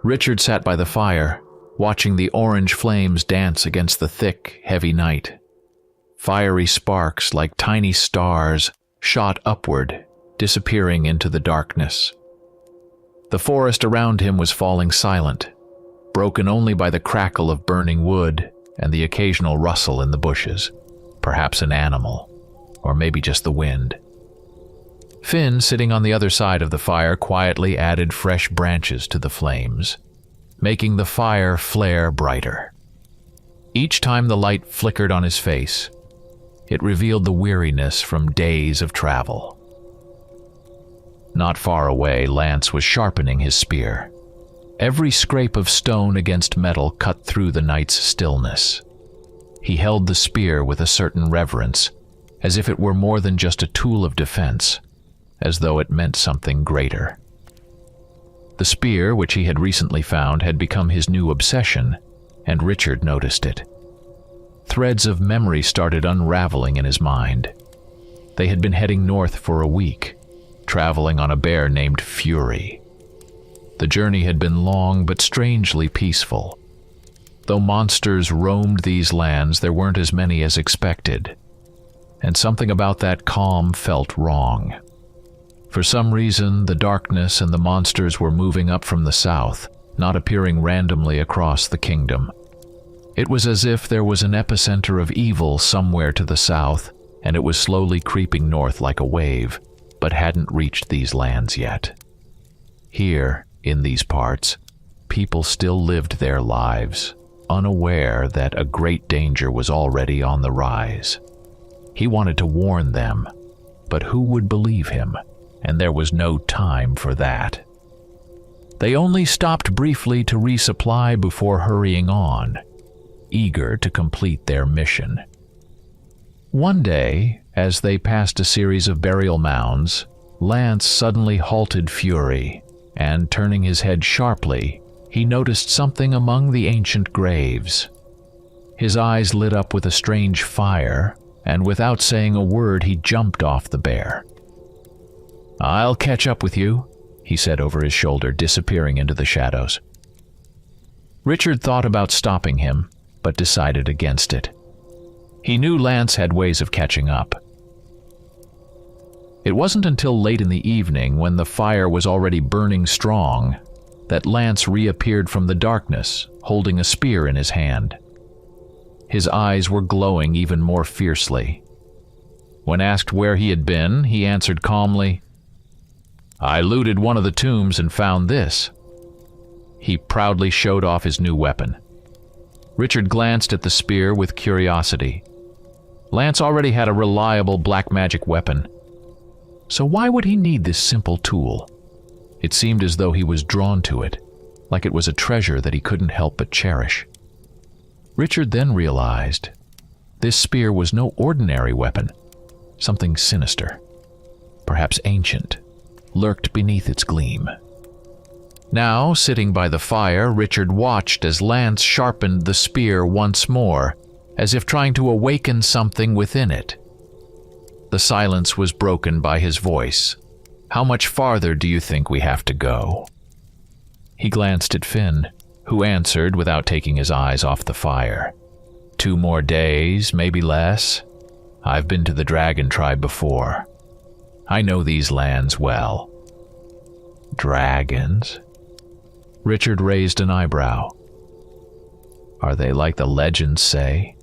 Richard sat by the fire, watching the orange flames dance against the thick, heavy night. Fiery sparks, like tiny stars, shot upward, disappearing into the darkness. The forest around him was falling silent, broken only by the crackle of burning wood and the occasional rustle in the bushes, perhaps an animal, or maybe just the wind. Finn, sitting on the other side of the fire, quietly added fresh branches to the flames, making the fire flare brighter. Each time the light flickered on his face, it revealed the weariness from days of travel. Not far away, Lance was sharpening his spear. Every scrape of stone against metal cut through the night's stillness. He held the spear with a certain reverence, as if it were more than just a tool of defense, as though it meant something greater. The spear, which he had recently found, had become his new obsession, and Richard noticed it. Threads of memory started unraveling in his mind. They had been heading north for a week, traveling on a bear named Fury. The journey had been long but strangely peaceful. Though monsters roamed these lands, there weren't as many as expected, and something about that calm felt wrong. For some reason, the darkness and the monsters were moving up from the south, not appearing randomly across the kingdom. It was as if there was an epicenter of evil somewhere to the south, and it was slowly creeping north like a wave, but hadn't reached these lands yet. Here, in these parts, people still lived their lives, unaware that a great danger was already on the rise. He wanted to warn them, but who would believe him? And there was no time for that. They only stopped briefly to resupply before hurrying on, eager to complete their mission. One day, as they passed a series of burial mounds, Lance suddenly halted Fury, and turning his head sharply, he noticed something among the ancient graves. His eyes lit up with a strange fire, and without saying a word, he jumped off the bear. "I'll catch up with you," he said over his shoulder, disappearing into the shadows. Richard thought about stopping him, but decided against it. He knew Lance had ways of catching up. It wasn't until late in the evening, when the fire was already burning strong, that Lance reappeared from the darkness, holding a spear in his hand. His eyes were glowing even more fiercely. When asked where he had been, he answered calmly, "I looted one of the tombs and found this." He proudly showed off his new weapon. Richard glanced at the spear with curiosity. Lance already had a reliable black magic weapon, so why would he need this simple tool? It seemed as though he was drawn to it, like it was a treasure that he couldn't help but cherish. Richard then realized this spear was no ordinary weapon. Something sinister, perhaps ancient, lurked beneath its gleam. Now, sitting by the fire, Richard watched as Lance sharpened the spear once more, as if trying to awaken something within it. The silence was broken by his voice. "How much farther do you think we have to go?" He glanced at Finn, who answered without taking his eyes off the fire. "2 more days, maybe less. I've been to the dragon tribe before. I know these lands well." "Dragons?" Richard raised an eyebrow. "Are they like the legends say?"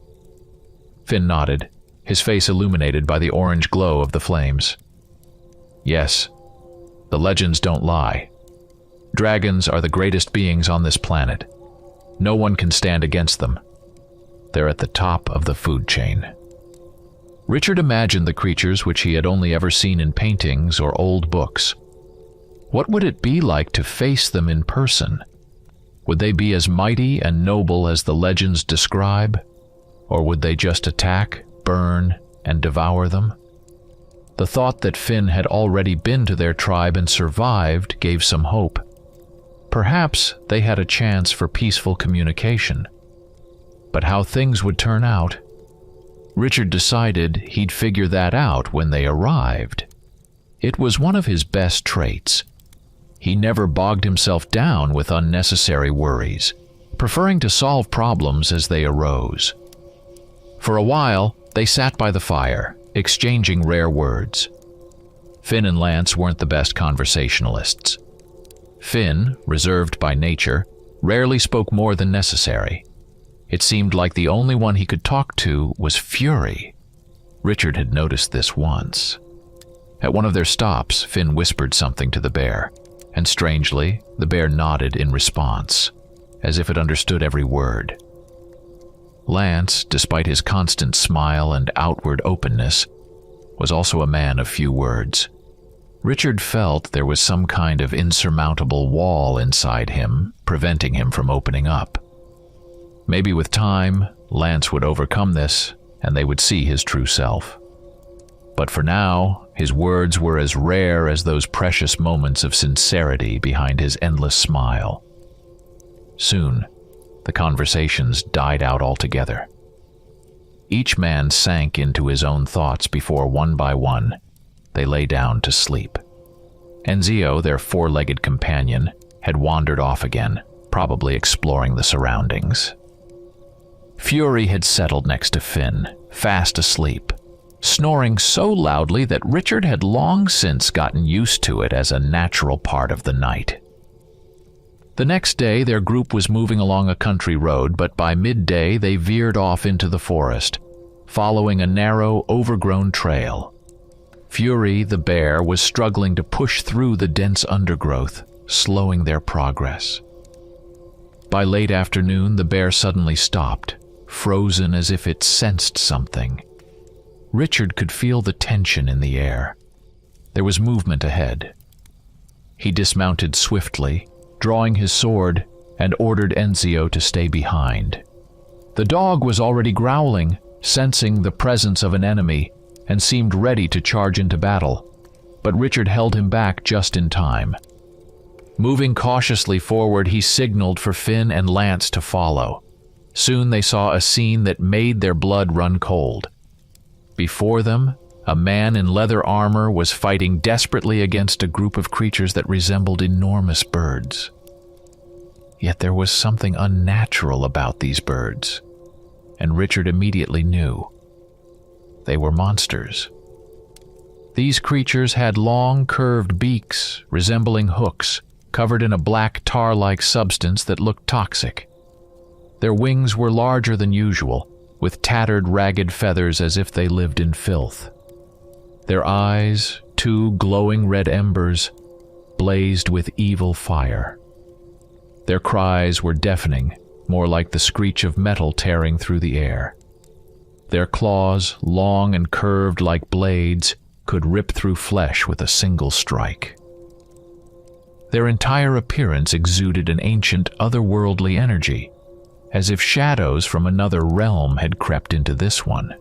Finn nodded, his face illuminated by the orange glow of the flames. "Yes, the legends don't lie. Dragons are the greatest beings on this planet. No one can stand against them. They're at the top of the food chain." Richard imagined the creatures which he had only ever seen in paintings or old books. What would it be like to face them in person? Would they be as mighty and noble as the legends describe? Or would they just attack, burn, and devour them? The thought that Finn had already been to their tribe and survived gave some hope. Perhaps they had a chance for peaceful communication. But how things would turn out? Richard decided he'd figure that out when they arrived. It was one of his best traits. He never bogged himself down with unnecessary worries, preferring to solve problems as they arose. For a while, they sat by the fire, exchanging rare words. Finn and Lance weren't the best conversationalists. Finn, reserved by nature, rarely spoke more than necessary. It seemed like the only one he could talk to was Fury. Richard had noticed this once. At one of their stops, Finn whispered something to the bear, and strangely, the bear nodded in response, as if it understood every word. Lance, despite his constant smile and outward openness, was also a man of few words. Richard felt there was some kind of insurmountable wall inside him, preventing him from opening up. Maybe with time, Lance would overcome this, and they would see his true self. But for now, his words were as rare as those precious moments of sincerity behind his endless smile. Soon, the conversations died out altogether. Each man sank into his own thoughts before, one by one, they lay down to sleep. Enzio, their four-legged companion, had wandered off again, probably exploring the surroundings. Fury had settled next to Finn, fast asleep, snoring so loudly that Richard had long since gotten used to it as a natural part of the night. The next day, their group was moving along a country road, but by midday they veered off into the forest, following a narrow, overgrown trail. Fury, the bear, was struggling to push through the dense undergrowth, slowing their progress. By late afternoon, the bear suddenly stopped, frozen as if it sensed something. Richard could feel the tension in the air. There was movement ahead. He dismounted swiftly, drawing his sword, and ordered Enzio to stay behind. The dog was already growling, sensing the presence of an enemy, and seemed ready to charge into battle, but Richard held him back just in time. Moving cautiously forward, he signaled for Finn and Lance to follow. Soon they saw a scene that made their blood run cold. Before them, a man in leather armor was fighting desperately against a group of creatures that resembled enormous birds. Yet there was something unnatural about these birds, and Richard immediately knew. They were monsters. These creatures had long, curved beaks resembling hooks, covered in a black tar-like substance that looked toxic. Their wings were larger than usual, with tattered, ragged feathers as if they lived in filth. Their eyes, two glowing red embers, blazed with evil fire. Their cries were deafening, more like the screech of metal tearing through the air. Their claws, long and curved like blades, could rip through flesh with a single strike. Their entire appearance exuded an ancient, otherworldly energy, as if shadows from another realm had crept into this one.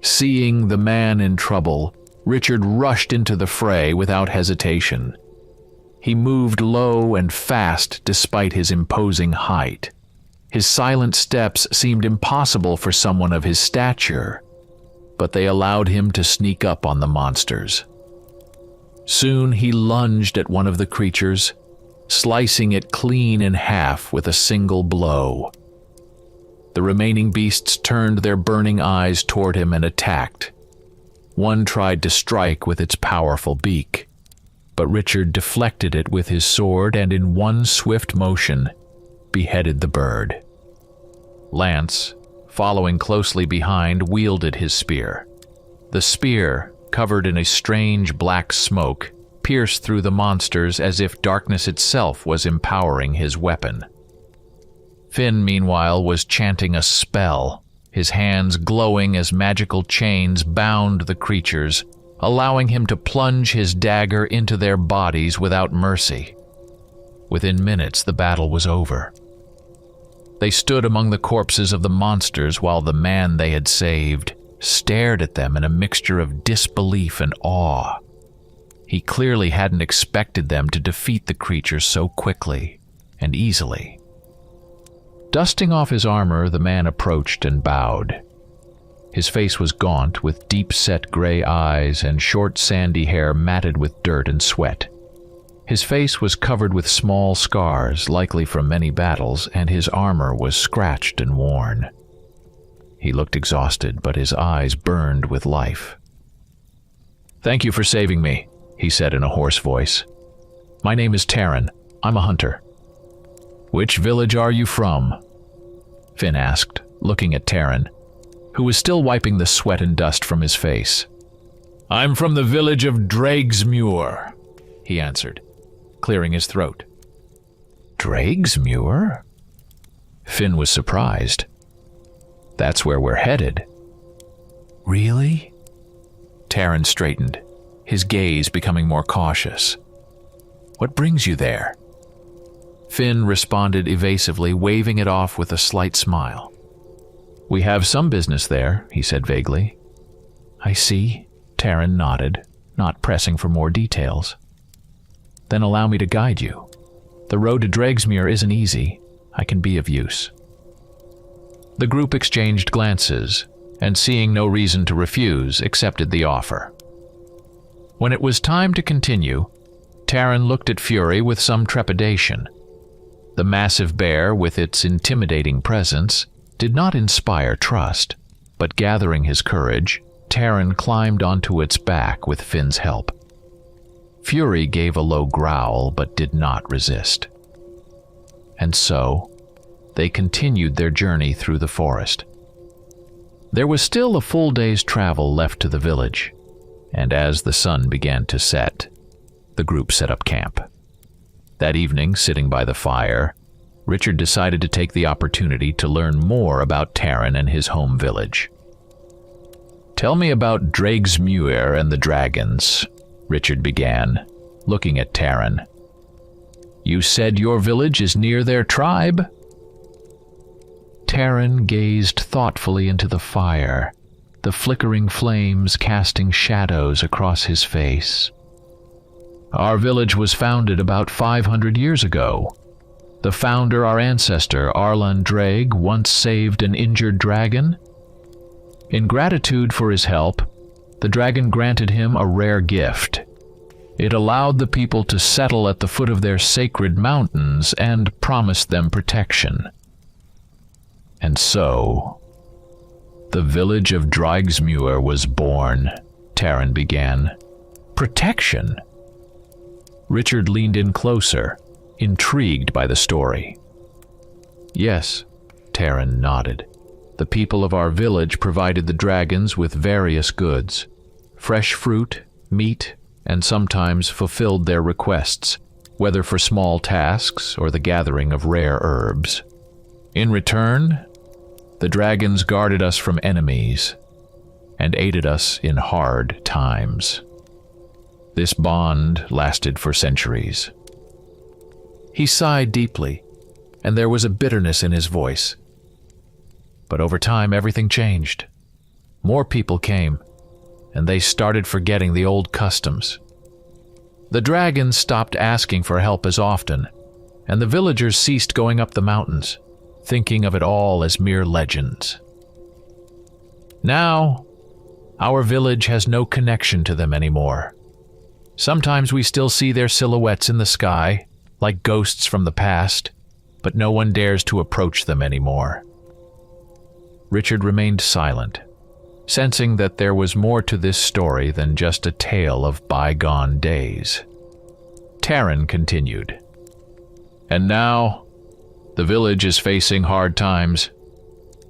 Seeing the man in trouble, Richard rushed into the fray without hesitation. He moved low and fast despite his imposing height. His silent steps seemed impossible for someone of his stature, but they allowed him to sneak up on the monsters. Soon he lunged at one of the creatures, slicing it clean in half with a single blow. The remaining beasts turned their burning eyes toward him and attacked. One tried to strike with its powerful beak, but Richard deflected it with his sword and in one swift motion beheaded the bird. Lance, following closely behind, wielded his spear. The spear, covered in a strange black smoke, pierced through the monsters as if darkness itself was empowering his weapon. Finn, meanwhile, was chanting a spell, his hands glowing as magical chains bound the creatures, allowing him to plunge his dagger into their bodies without mercy. Within minutes, the battle was over. They stood among the corpses of the monsters while the man they had saved stared at them in a mixture of disbelief and awe. He clearly hadn't expected them to defeat the creatures so quickly and easily. Dusting off his armor, the man approached and bowed. His face was gaunt, with deep-set gray eyes and short sandy hair matted with dirt and sweat. His face was covered with small scars, likely from many battles, and his armor was scratched and worn. He looked exhausted, but his eyes burned with life. "Thank you for saving me," he said in a hoarse voice. "My name is Taran. I'm a hunter." "Which village are you from?" Finn asked, looking at Taran, who was still wiping the sweat and dust from his face. "I'm from the village of Dragsmuir," he answered, clearing his throat. "Dragsmuir?" Finn was surprised. "That's where we're headed." "Really?" Taran straightened, his gaze becoming more cautious. "What brings you there?" Finn responded evasively, waving it off with a slight smile. "We have some business there," he said vaguely. "I see," Taran nodded, not pressing for more details. "Then allow me to guide you. The road to Dragsmuir isn't easy. I can be of use." The group exchanged glances, and seeing no reason to refuse, accepted the offer. When it was time to continue, Taran looked at Fury with some trepidation. The massive bear, with its intimidating presence, did not inspire trust, but gathering his courage, Taran climbed onto its back with Finn's help. Fury gave a low growl but did not resist. And so, they continued their journey through the forest. There was still a full day's travel left to the village, and as the sun began to set, the group set up camp. That evening, sitting by the fire, Richard decided to take the opportunity to learn more about Taran and his home village. "Tell me about Dragsmuir and the dragons," Richard began, looking at Taran. "You said your village is near their tribe?" Taran gazed thoughtfully into the fire, the flickering flames casting shadows across his face. "Our village was founded about 500 years ago. The founder, our ancestor, Arlan Drag, once saved an injured dragon. In gratitude for his help, the dragon granted him a rare gift. It allowed the people to settle at the foot of their sacred mountains and promised them protection. And so, the village of Dragsmuir was born," Taran began. "Protection?" Richard leaned in closer, intrigued by the story. "Yes," Taran nodded. "The people of our village provided the dragons with various goods, fresh fruit, meat, and sometimes fulfilled their requests, whether for small tasks or the gathering of rare herbs. In return, the dragons guarded us from enemies and aided us in hard times. This bond lasted for centuries." He sighed deeply, and there was a bitterness in his voice. But over time, everything changed. More people came, and they started forgetting the old customs. The dragons stopped asking for help as often, and the villagers ceased going up the mountains, thinking of it all as mere legends. Now, our village has no connection to them anymore. Sometimes we still see their silhouettes in the sky, like ghosts from the past, but no one dares to approach them anymore. Richard remained silent, sensing that there was more to this story than just a tale of bygone days. Taran continued. "And now, the village is facing hard times.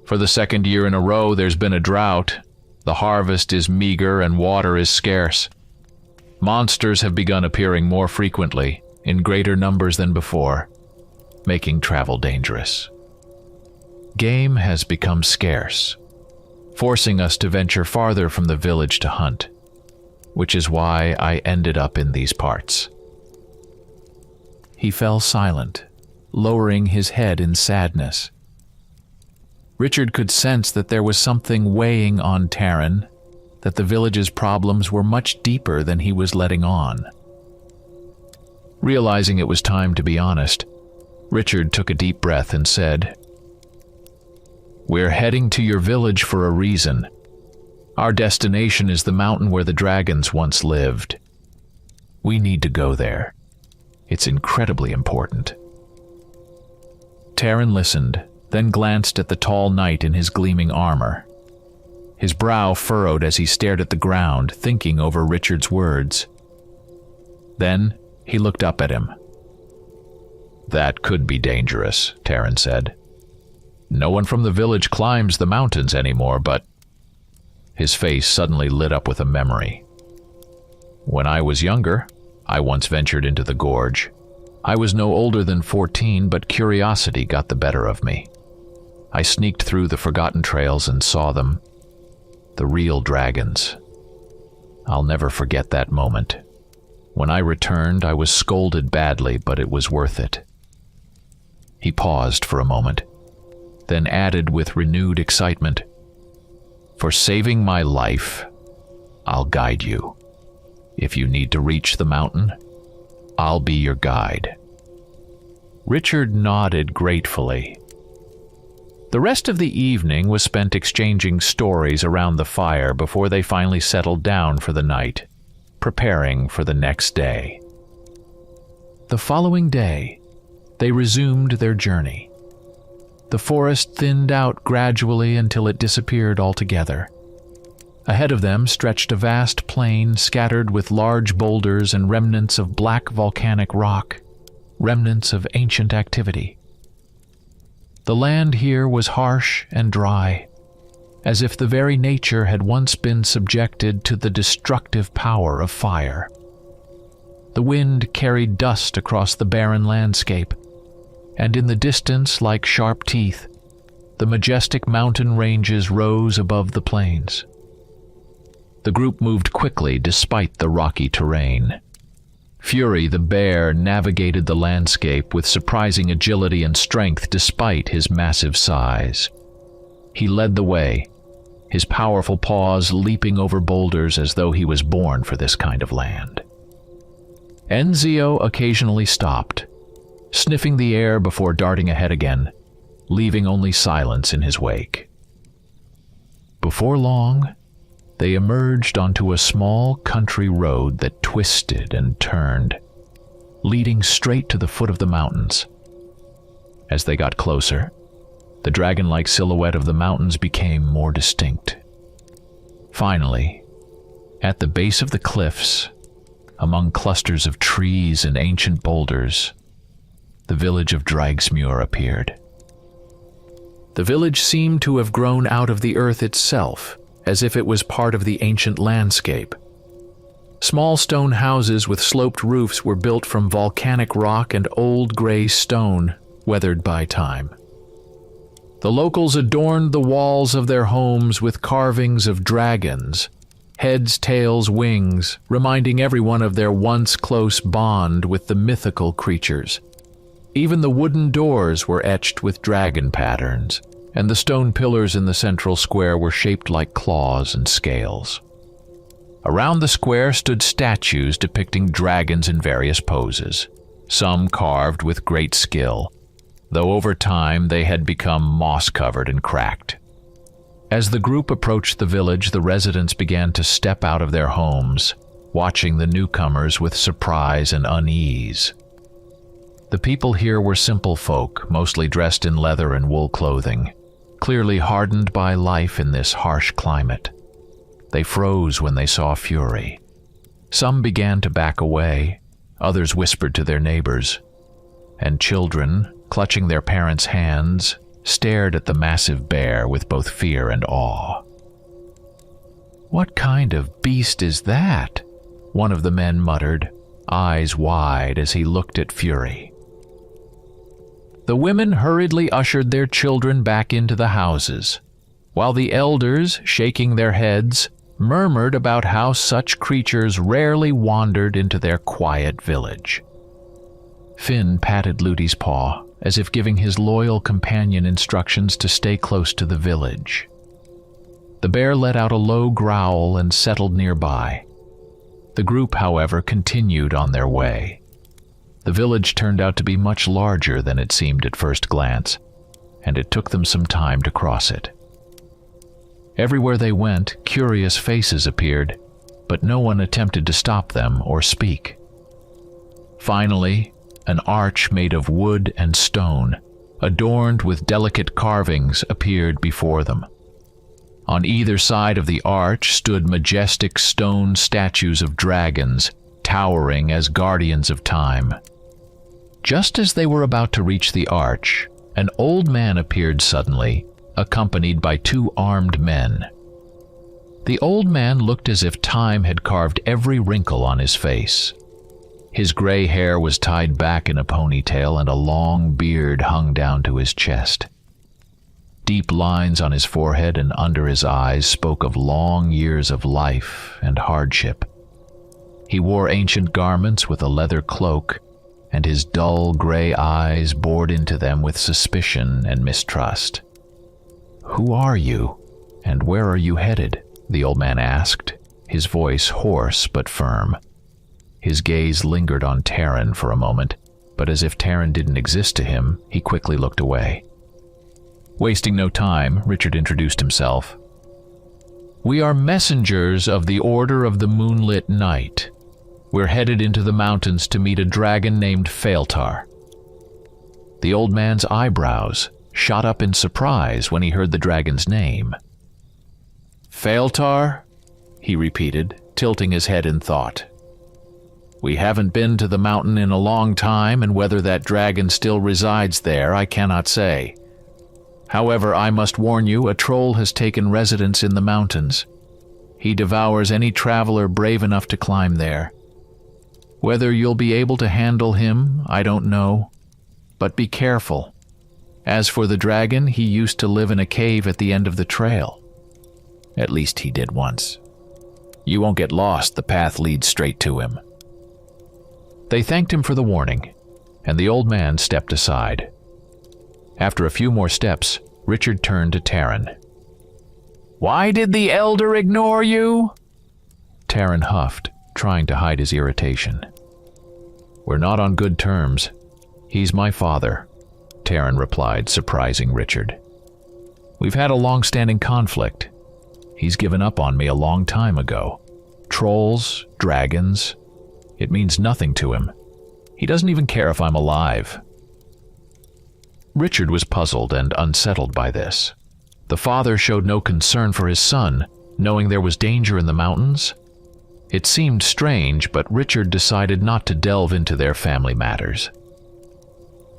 For the second year in a row, there's been a drought. The harvest is meager and water is scarce. Monsters have begun appearing more frequently, in greater numbers than before, making travel dangerous. Game has become scarce, forcing us to venture farther from the village to hunt, which is why I ended up in these parts." He fell silent, lowering his head in sadness. Richard could sense that there was something weighing on Taran, that the village's problems were much deeper than he was letting on. Realizing it was time to be honest, Richard took a deep breath and said, "We're heading to your village for a reason. Our destination is the mountain where the dragons once lived. We need to go there. It's incredibly important." Taran listened, then glanced at the tall knight in his gleaming armor. His brow furrowed as he stared at the ground, thinking over Richard's words. Then he looked up at him. "That could be dangerous," Taran said. "No one from the village climbs the mountains anymore, but—" His face suddenly lit up with a memory. "When I was younger, I once ventured into the gorge. I was no older than 14, but curiosity got the better of me. I sneaked through the forgotten trails and saw them. The real dragons. I'll never forget that moment. When I returned, I was scolded badly, but it was worth it." He paused for a moment, then added with renewed excitement, "For saving my life, I'll guide you. If you need to reach the mountain, I'll be your guide." Richard nodded gratefully. The rest of the evening was spent exchanging stories around the fire before they finally settled down for the night, preparing for the next day. The following day, they resumed their journey. The forest thinned out gradually until it disappeared altogether. Ahead of them stretched a vast plain scattered with large boulders and remnants of black volcanic rock, remnants of ancient activity. The land here was harsh and dry, as if the very nature had once been subjected to the destructive power of fire. The wind carried dust across the barren landscape, and in the distance, like sharp teeth, the majestic mountain ranges rose above the plains. The group moved quickly despite the rocky terrain. Fury the bear navigated the landscape with surprising agility and strength despite his massive size. He led the way, his powerful paws leaping over boulders as though he was born for this kind of land. Enzio occasionally stopped, sniffing the air before darting ahead again, leaving only silence in his wake. Before long, they emerged onto a small country road that twisted and turned, leading straight to the foot of the mountains. As they got closer, the dragon-like silhouette of the mountains became more distinct. Finally, at the base of the cliffs, among clusters of trees and ancient boulders, the village of Dragsmuir appeared. The village seemed to have grown out of the earth itself, as if it was part of the ancient landscape. Small stone houses with sloped roofs were built from volcanic rock and old gray stone, weathered by time. The locals adorned the walls of their homes with carvings of dragons, heads, tails, wings, reminding everyone of their once close bond with the mythical creatures. Even the wooden doors were etched with dragon patterns, and the stone pillars in the central square were shaped like claws and scales. Around the square stood statues depicting dragons in various poses, some carved with great skill, though over time they had become moss-covered and cracked. As the group approached the village, the residents began to step out of their homes, watching the newcomers with surprise and unease. The people here were simple folk, mostly dressed in leather and wool clothing, clearly hardened by life in this harsh climate. They froze when they saw Fury. Some began to back away, others whispered to their neighbors, and children, clutching their parents' hands, stared at the massive bear with both fear and awe. "What kind of beast is that?" one of the men muttered, eyes wide as he looked at Fury. The women hurriedly ushered their children back into the houses, while the elders, shaking their heads, murmured about how such creatures rarely wandered into their quiet village. Finn patted Ludi's paw, as if giving his loyal companion instructions to stay close to the village. The bear let out a low growl and settled nearby. The group, however, continued on their way. The village turned out to be much larger than it seemed at first glance, and it took them some time to cross it. Everywhere they went, curious faces appeared, but no one attempted to stop them or speak. Finally, an arch made of wood and stone, adorned with delicate carvings, appeared before them. On either side of the arch stood majestic stone statues of dragons, towering as guardians of time. Just as they were about to reach the arch, an old man appeared suddenly, accompanied by 2 armed men. The old man looked as if time had carved every wrinkle on his face. His gray hair was tied back in a ponytail, and a long beard hung down to his chest. Deep lines on his forehead and under his eyes spoke of long years of life and hardship. He wore ancient garments with a leather cloak, and his dull gray eyes bored into them with suspicion and mistrust. "Who are you, and where are you headed?" the old man asked, his voice hoarse but firm. His gaze lingered on Taran for a moment, but as if Taran didn't exist to him, he quickly looked away. Wasting no time, Richard introduced himself. "We are messengers of the Order of the Moonlit Night. We're headed into the mountains to meet a dragon named Faeltar." The old man's eyebrows shot up in surprise when he heard the dragon's name. "Faeltar?" he repeated, tilting his head in thought. "We haven't been to the mountain in a long time, and whether that dragon still resides there, I cannot say. However, I must warn you, a troll has taken residence in the mountains. He devours any traveler brave enough to climb there. Whether you'll be able to handle him, I don't know, but be careful. As for the dragon, he used to live in a cave at the end of the trail. At least he did once. You won't get lost, the path leads straight to him." They thanked him for the warning, and the old man stepped aside. After a few more steps, Richard turned to Taran. "Why did the elder ignore you?" Taran huffed, trying to hide his irritation. "We're not on good terms. He's my father," Taran replied, surprising Richard. "We've had a long-standing conflict. He's given up on me a long time ago. Trolls, dragons, it means nothing to him. He doesn't even care if I'm alive." Richard was puzzled and unsettled by this. The father showed no concern for his son, knowing there was danger in the mountains. It seemed strange, but Richard decided not to delve into their family matters.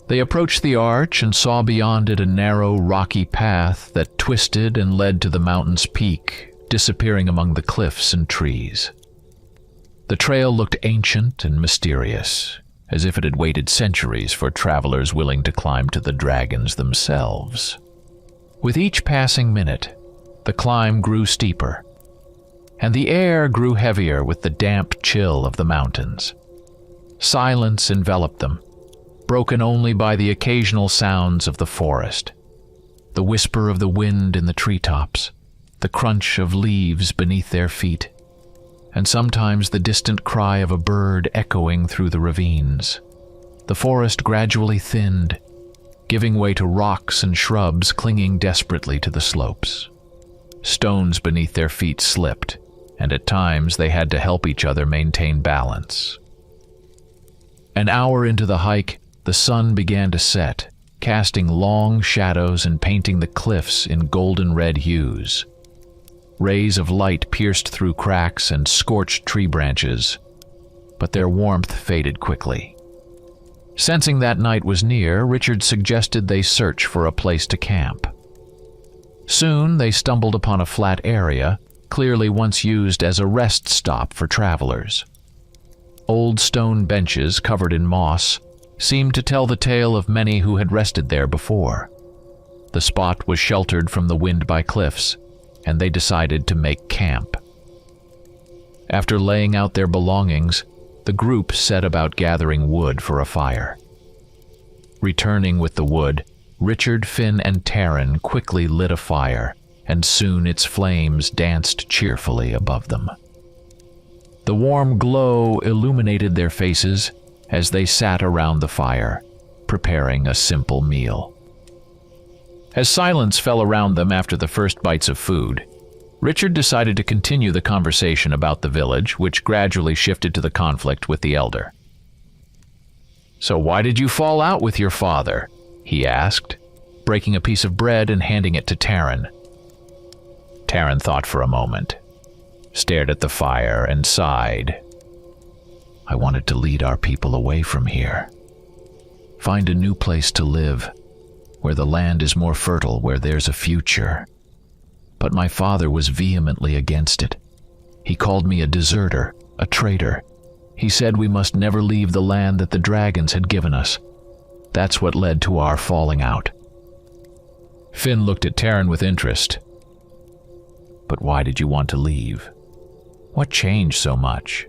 They approached the arch and saw beyond it a narrow, rocky path that twisted and led to the mountain's peak, disappearing among the cliffs and trees. The trail looked ancient and mysterious, as if it had waited centuries for travelers willing to climb to the dragons themselves. With each passing minute, the climb grew steeper, and the air grew heavier with the damp chill of the mountains. Silence enveloped them, broken only by the occasional sounds of the forest, the whisper of the wind in the treetops, the crunch of leaves beneath their feet, and sometimes the distant cry of a bird echoing through the ravines. The forest gradually thinned, giving way to rocks and shrubs clinging desperately to the slopes. Stones beneath their feet slipped, and at times they had to help each other maintain balance. An hour into the hike, the sun began to set, casting long shadows and painting the cliffs in golden-red hues. Rays of light pierced through cracks and scorched tree branches, but their warmth faded quickly. Sensing that night was near, Richard suggested they search for a place to camp. Soon they stumbled upon a flat area, clearly once used as a rest stop for travelers. Old stone benches covered in moss seemed to tell the tale of many who had rested there before. The spot was sheltered from the wind by cliffs, and they decided to make camp. After laying out their belongings, the group set about gathering wood for a fire. Returning with the wood, Richard, Finn, and Taran quickly lit a fire, and soon its flames danced cheerfully above them. The warm glow illuminated their faces as they sat around the fire, preparing a simple meal. As silence fell around them after the first bites of food, Richard decided to continue the conversation about the village, which gradually shifted to the conflict with the elder. "So why did you fall out with your father?" he asked, breaking a piece of bread and handing it to Taran. Taran thought for a moment, stared at the fire, and sighed. "I wanted to lead our people away from here. Find a new place to live, where the land is more fertile, where there's a future. But my father was vehemently against it. He called me a deserter, a traitor. He said we must never leave the land that the dragons had given us. That's what led to our falling out." Finn looked at Taran with interest. "But why did you want to leave? What changed so much?"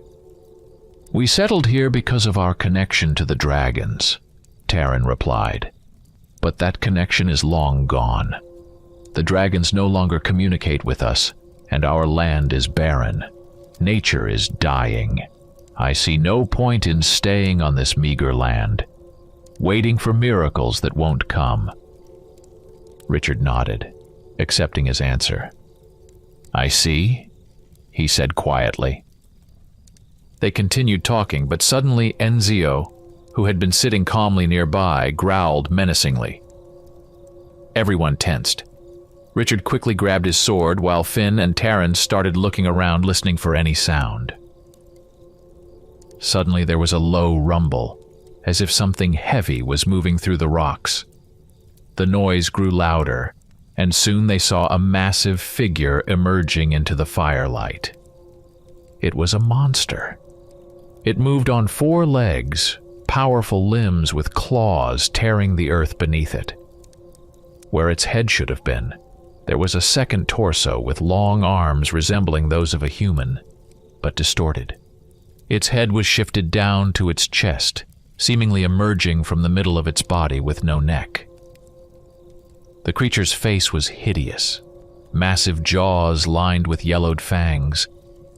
"We settled here because of our connection to the dragons," Taran replied. "But that connection is long gone. The dragons no longer communicate with us, and our land is barren. Nature is dying. I see no point in staying on this meager land, waiting for miracles that won't come." Richard nodded, accepting his answer. "I see," he said quietly. They continued talking, but suddenly Enzio, who had been sitting calmly nearby, growled menacingly. Everyone tensed. Richard quickly grabbed his sword, while Finn and Taran started looking around, listening for any sound. Suddenly there was a low rumble, as if something heavy was moving through the rocks. The noise grew louder, and soon they saw a massive figure emerging into the firelight. It was a monster. It moved on 4 legs, powerful limbs with claws tearing the earth beneath it. Where its head should have been, there was a second torso with long arms resembling those of a human, but distorted. Its head was shifted down to its chest, seemingly emerging from the middle of its body with no neck. The creature's face was hideous, massive jaws lined with yellowed fangs,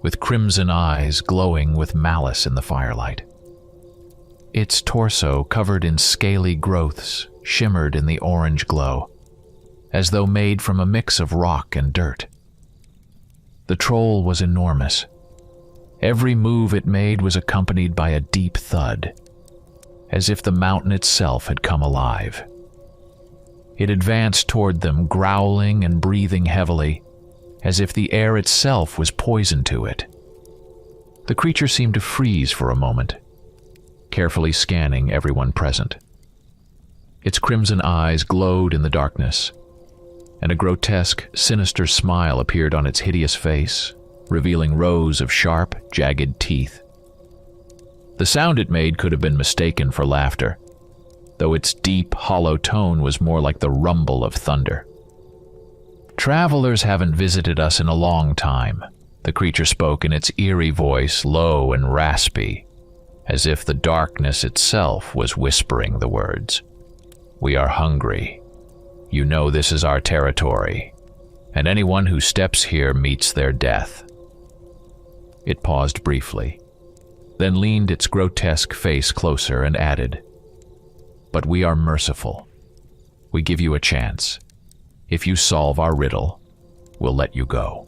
with crimson eyes glowing with malice in the firelight. Its torso, covered in scaly growths, shimmered in the orange glow, as though made from a mix of rock and dirt. The troll was enormous. Every move it made was accompanied by a deep thud, as if the mountain itself had come alive. It advanced toward them, growling and breathing heavily, as if the air itself was poison to it. The creature seemed to freeze for a moment, carefully scanning everyone present. Its crimson eyes glowed in the darkness, and a grotesque, sinister smile appeared on its hideous face, revealing rows of sharp, jagged teeth. The sound it made could have been mistaken for laughter, though its deep, hollow tone was more like the rumble of thunder. "Travelers haven't visited us in a long time," the creature spoke in its eerie voice, low and raspy, as if the darkness itself was whispering the words. "We are hungry. You know this is our territory, and anyone who steps here meets their death." It paused briefly, then leaned its grotesque face closer and added, "But we are merciful. We give you a chance. If you solve our riddle, we'll let you go."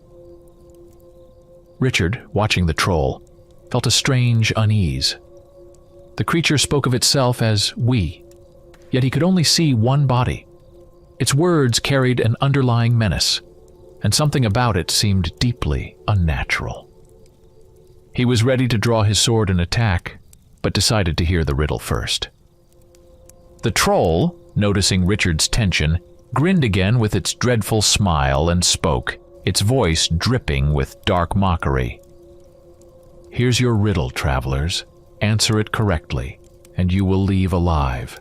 Richard, watching the troll, felt a strange unease. The creature spoke of itself as "we," yet he could only see one body. Its words carried an underlying menace, and something about it seemed deeply unnatural. He was ready to draw his sword and attack, but decided to hear the riddle first. The troll, noticing Richard's tension, grinned again with its dreadful smile and spoke, its voice dripping with dark mockery. "Here's your riddle, travelers. Answer it correctly, and you will leave alive.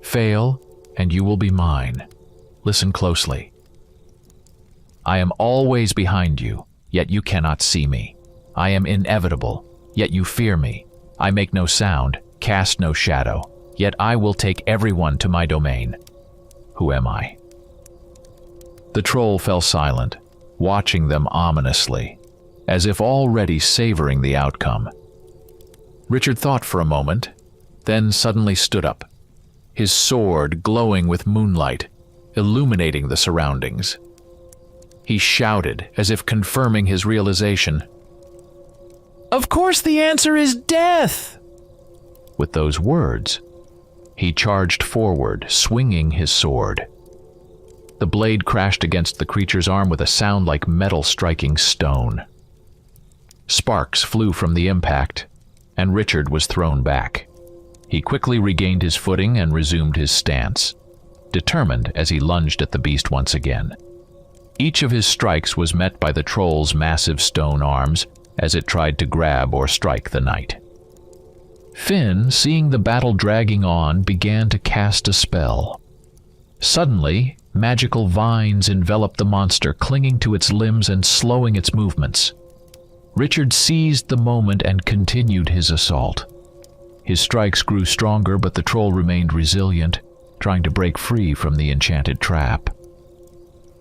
Fail, and you will be mine. Listen closely. I am always behind you, yet you cannot see me. I am inevitable, yet you fear me. I make no sound, cast no shadow, yet I will take everyone to my domain. Who am I?" The troll fell silent, watching them ominously, as if already savoring the outcome. Richard thought for a moment, then suddenly stood up, his sword glowing with moonlight, illuminating the surroundings. He shouted, as if confirming his realization, "Of course the answer is death!" With those words, He charged forward, swinging his sword. The blade crashed against the creature's arm with a sound like metal striking stone. Sparks flew from the impact, and Richard was thrown back. He quickly regained his footing and resumed his stance, determined as he lunged at the beast once again. Each of his strikes was met by the troll's massive stone arms as it tried to grab or strike the knight. Finn, seeing the battle dragging on, began to cast a spell. Suddenly, magical vines enveloped the monster, clinging to its limbs and slowing its movements. Richard seized the moment and continued his assault. His strikes grew stronger, but the troll remained resilient, trying to break free from the enchanted trap.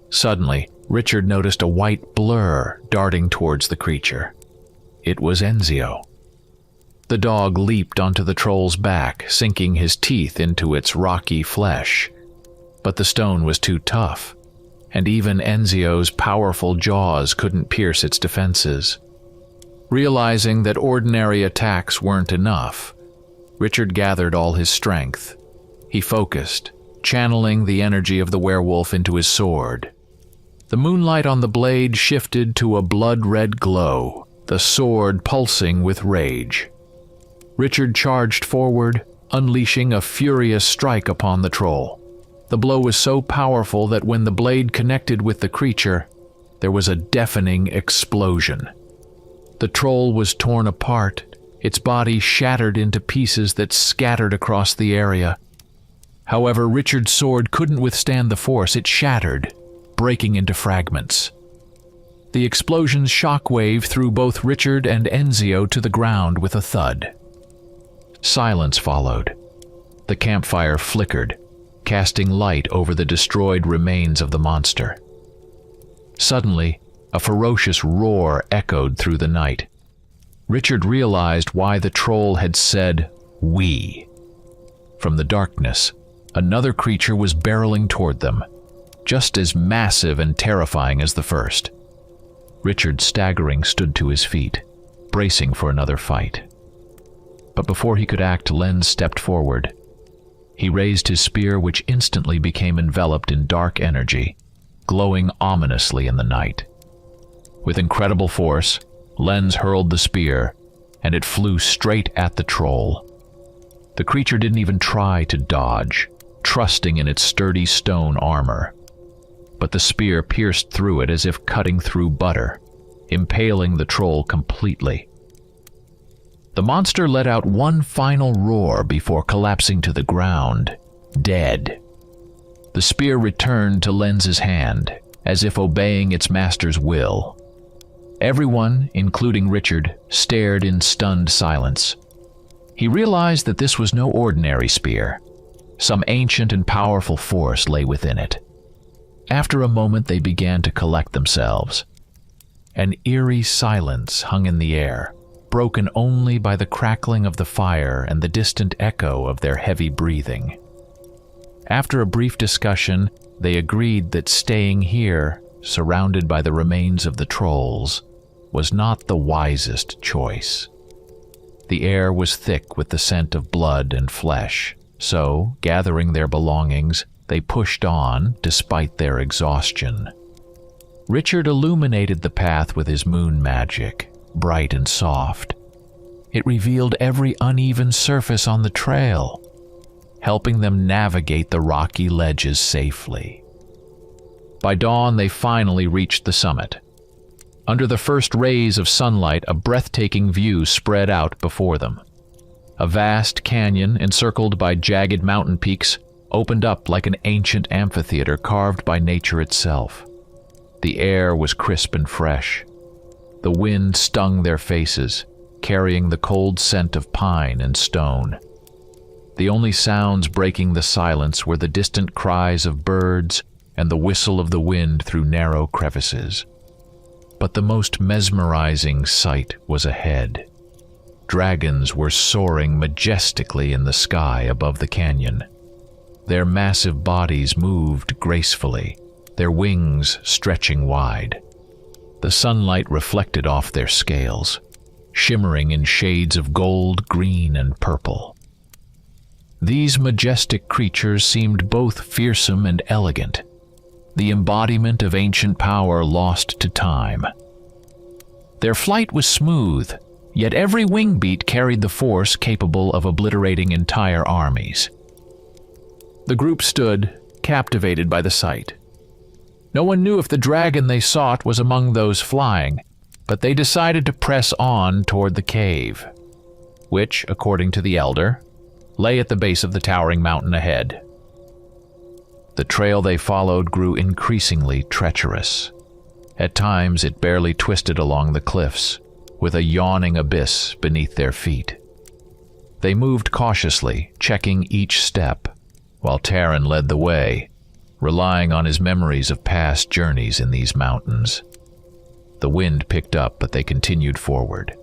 Suddenly, Richard noticed a white blur darting towards the creature. It was Enzio. The dog leaped onto the troll's back, sinking his teeth into its rocky flesh. But the stone was too tough, and even Enzio's powerful jaws couldn't pierce its defenses. Realizing that ordinary attacks weren't enough, Richard gathered all his strength. He focused, channeling the energy of the werewolf into his sword. The moonlight on the blade shifted to a blood-red glow, the sword pulsing with rage. Richard charged forward, unleashing a furious strike upon the troll. The blow was so powerful that when the blade connected with the creature, there was a deafening explosion. The troll was torn apart, its body shattered into pieces that scattered across the area. However, Richard's sword couldn't withstand the force. It shattered, breaking into fragments. The explosion's shockwave threw both Richard and Enzio to the ground with a thud. Silence followed. The campfire flickered, casting light over the destroyed remains of the monster. Suddenly, a ferocious roar echoed through the night. Richard realized why the troll had said, "We." From the darkness, another creature was barreling toward them, just as massive and terrifying as the first. Richard, staggering, stood to his feet, bracing for another fight. But before he could act, Len stepped forward. He raised his spear, which instantly became enveloped in dark energy, glowing ominously in the night. With incredible force, Lens hurled the spear, and it flew straight at the troll. The creature didn't even try to dodge, trusting in its sturdy stone armor. But the spear pierced through it as if cutting through butter, impaling the troll completely. The monster let out one final roar before collapsing to the ground, dead. The spear returned to Lens's hand, as if obeying its master's will. Everyone, including Richard, stared in stunned silence. He realized that this was no ordinary spear. Some ancient and powerful force lay within it. After a moment, they began to collect themselves. An eerie silence hung in the air, broken only by the crackling of the fire and the distant echo of their heavy breathing. After a brief discussion, they agreed that staying here, surrounded by the remains of the trolls, was not the wisest choice. The air was thick with the scent of blood and flesh, so, gathering their belongings, they pushed on despite their exhaustion. Richard illuminated the path with his moon magic, bright and soft. It revealed every uneven surface on the trail, helping them navigate the rocky ledges safely. By dawn, they finally reached the summit. Under the first rays of sunlight, a breathtaking view spread out before them. A vast canyon encircled by jagged mountain peaks opened up like an ancient amphitheater carved by nature itself. The air was crisp and fresh. The wind stung their faces, carrying the cold scent of pine and stone. The only sounds breaking the silence were the distant cries of birds and the whistle of the wind through narrow crevices. But the most mesmerizing sight was ahead. Dragons were soaring majestically in the sky above the canyon. Their massive bodies moved gracefully, their wings stretching wide. The sunlight reflected off their scales, shimmering in shades of gold, green, and purple. These majestic creatures seemed both fearsome and elegant, the embodiment of ancient power lost to time. Their flight was smooth, yet every wing beat carried the force capable of obliterating entire armies. The group stood, captivated by the sight. No one knew if the dragon they sought was among those flying, but they decided to press on toward the cave, which, according to the elder, lay at the base of the towering mountain ahead. The trail they followed grew increasingly treacherous. At times it barely twisted along the cliffs, with a yawning abyss beneath their feet. They moved cautiously, checking each step, while Taran led the way, relying on his memories of past journeys in these mountains. The wind picked up, but they continued forward.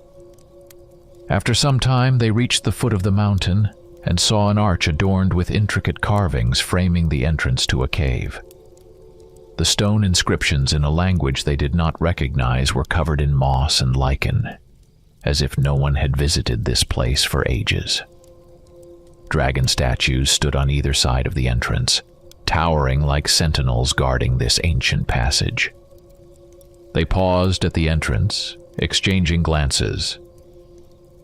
After some time, they reached the foot of the mountain and saw an arch adorned with intricate carvings framing the entrance to a cave. The stone inscriptions in a language they did not recognize were covered in moss and lichen, as if no one had visited this place for ages. Dragon statues stood on either side of the entrance, towering like sentinels guarding this ancient passage. They paused at the entrance, exchanging glances.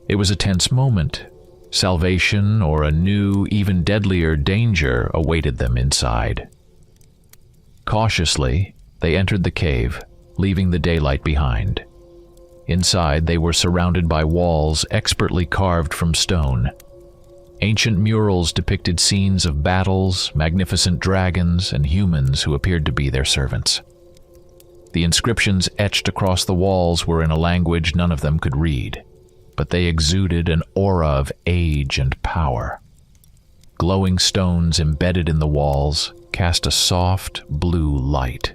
It was a tense moment. Salvation or a new, even deadlier danger awaited them inside. Cautiously, they entered the cave, leaving the daylight behind. Inside, they were surrounded by walls expertly carved from stone. Ancient murals depicted scenes of battles, magnificent dragons, and humans who appeared to be their servants. The inscriptions etched across the walls were in a language none of them could read, but they exuded an aura of age and power. Glowing stones embedded in the walls cast a soft, blue light,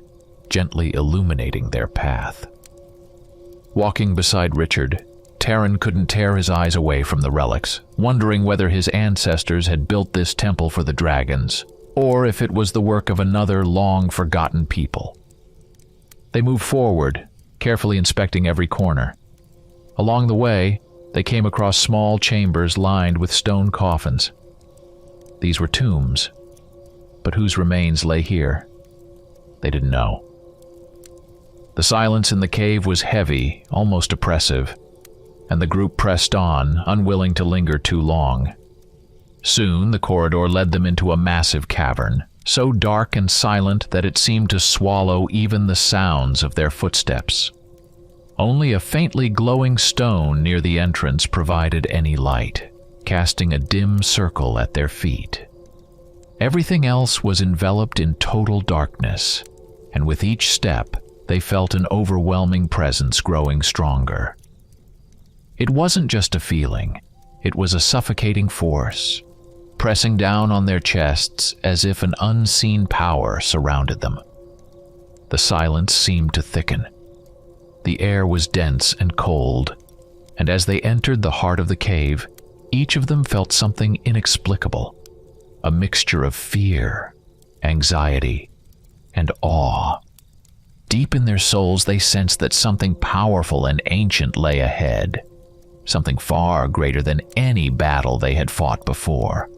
gently illuminating their path. Walking beside Richard, Taran couldn't tear his eyes away from the relics, wondering whether his ancestors had built this temple for the dragons, or if it was the work of another long-forgotten people. They moved forward, carefully inspecting every corner. Along the way, they came across small chambers lined with stone coffins. These were tombs, but whose remains lay here? They didn't know. The silence in the cave was heavy, almost oppressive, and the group pressed on, unwilling to linger too long. Soon the corridor led them into a massive cavern, so dark and silent that it seemed to swallow even the sounds of their footsteps. Only a faintly glowing stone near the entrance provided any light, casting a dim circle at their feet. Everything else was enveloped in total darkness, and with each step, they felt an overwhelming presence growing stronger. It wasn't just a feeling, it was a suffocating force, pressing down on their chests as if an unseen power surrounded them. The silence seemed to thicken. The air was dense and cold, and as they entered the heart of the cave, each of them felt something inexplicable, a mixture of fear, anxiety, and awe. Deep in their souls, they sensed that something powerful and ancient lay ahead, something far greater than any battle they had fought before.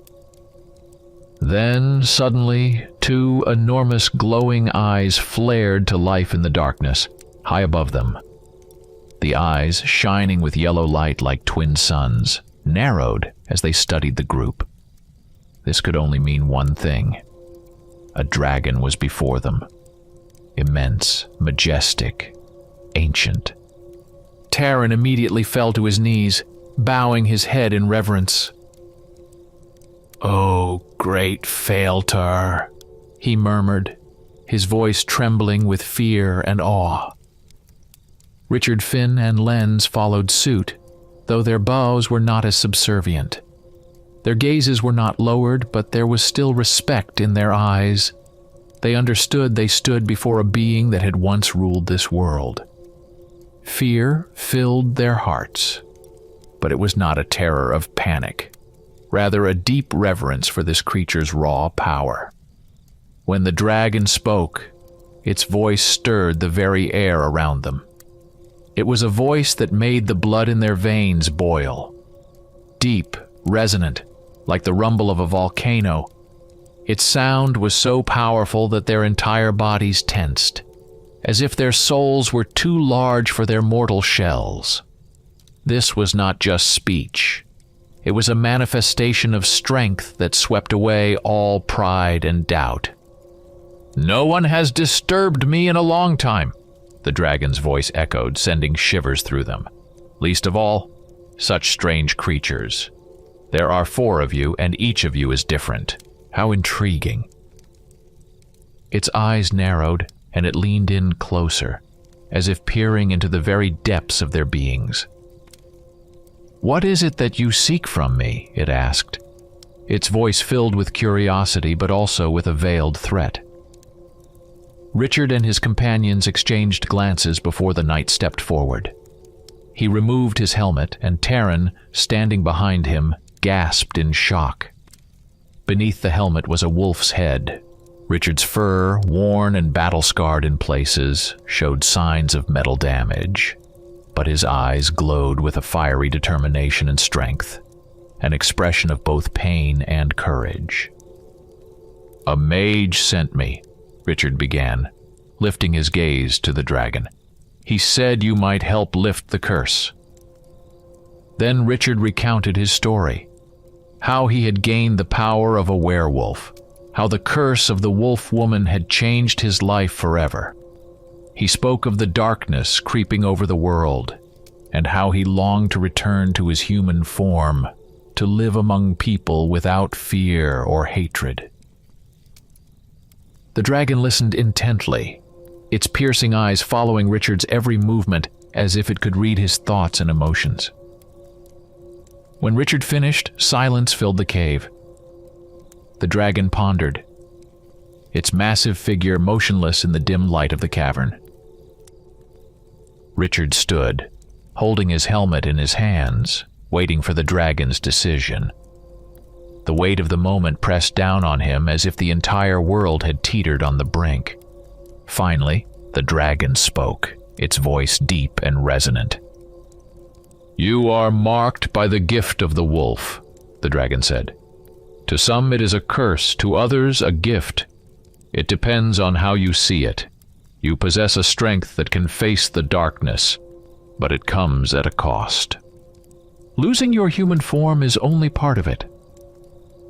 Then, suddenly, two enormous glowing eyes flared to life in the darkness, high above them. The eyes, shining with yellow light like twin suns, narrowed as they studied the group. This could only mean one thing. A dragon was before them. Immense, majestic, ancient. Taran immediately fell to his knees, bowing his head in reverence. "Oh, great Failtar," he murmured, his voice trembling with fear and awe. Richard, Finn, and Lens followed suit, though their bows were not as subservient. Their gazes were not lowered, but there was still respect in their eyes. They understood they stood before a being that had once ruled this world. Fear filled their hearts, but it was not a terror of panic, rather a deep reverence for this creature's raw power. When the dragon spoke, its voice stirred the very air around them. It was a voice that made the blood in their veins boil. Deep, resonant, like the rumble of a volcano. Its sound was so powerful that their entire bodies tensed, as if their souls were too large for their mortal shells. This was not just speech. It was a manifestation of strength that swept away all pride and doubt. "No one has disturbed me in a long time," the dragon's voice echoed, sending shivers through them. "Least of all, such strange creatures. There are 4 of you, and each of you is different. How intriguing." Its eyes narrowed, and it leaned in closer, as if peering into the very depths of their beings. "What is it that you seek from me?" it asked, its voice filled with curiosity but also with a veiled threat. Richard and his companions exchanged glances before the knight stepped forward. He removed his helmet, and Taran, standing behind him, gasped in shock. Beneath the helmet was a wolf's head. Richard's fur, worn and battle-scarred in places, showed signs of metal damage, but his eyes glowed with a fiery determination and strength, an expression of both pain and courage. "A mage sent me," Richard began, lifting his gaze to the dragon. "He said you might help lift the curse." Then Richard recounted his story, how he had gained the power of a werewolf, how the curse of the wolf woman had changed his life forever. He spoke of the darkness creeping over the world, and how he longed to return to his human form, to live among people without fear or hatred. The dragon listened intently, its piercing eyes following Richard's every movement as if it could read his thoughts and emotions. When Richard finished, silence filled the cave. The dragon pondered, its massive figure motionless in the dim light of the cavern. Richard stood, holding his helmet in his hands, waiting for the dragon's decision. The weight of the moment pressed down on him as if the entire world had teetered on the brink. Finally, the dragon spoke, its voice deep and resonant. "You are marked by the gift of the wolf," the dragon said. "To some it is a curse, to others a gift. It depends on how you see it. You possess a strength that can face the darkness, but it comes at a cost. Losing your human form is only part of it.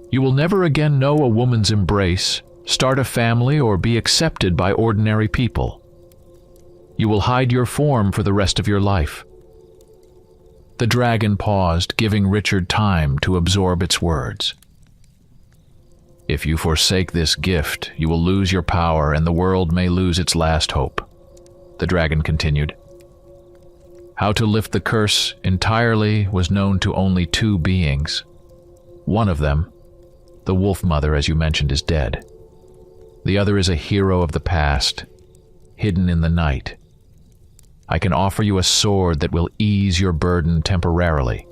You will never again know a woman's embrace, start a family, or be accepted by ordinary people. You will hide your form for the rest of your life." The dragon paused, giving Richard time to absorb its words. "If you forsake this gift, you will lose your power, and the world may lose its last hope," the dragon continued. "How to lift the curse entirely was known to only 2 beings. One of them, the wolf mother as you mentioned, is dead. The other is a hero of the past, hidden in the night. I can offer you a sword that will ease your burden temporarily,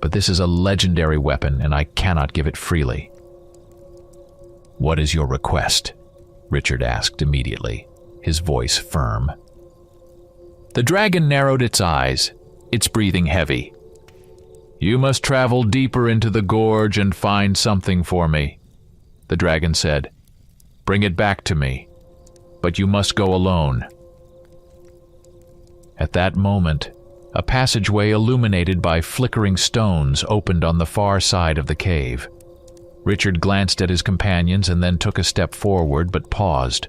but this is a legendary weapon and I cannot give it freely." "What is your request?" Richard asked immediately, his voice firm. The dragon narrowed its eyes, its breathing heavy. "You must travel deeper into the gorge and find something for me," the dragon said. "Bring it back to me, but you must go alone." At that moment, a passageway illuminated by flickering stones opened on the far side of the cave. Richard glanced at his companions and then took a step forward but paused,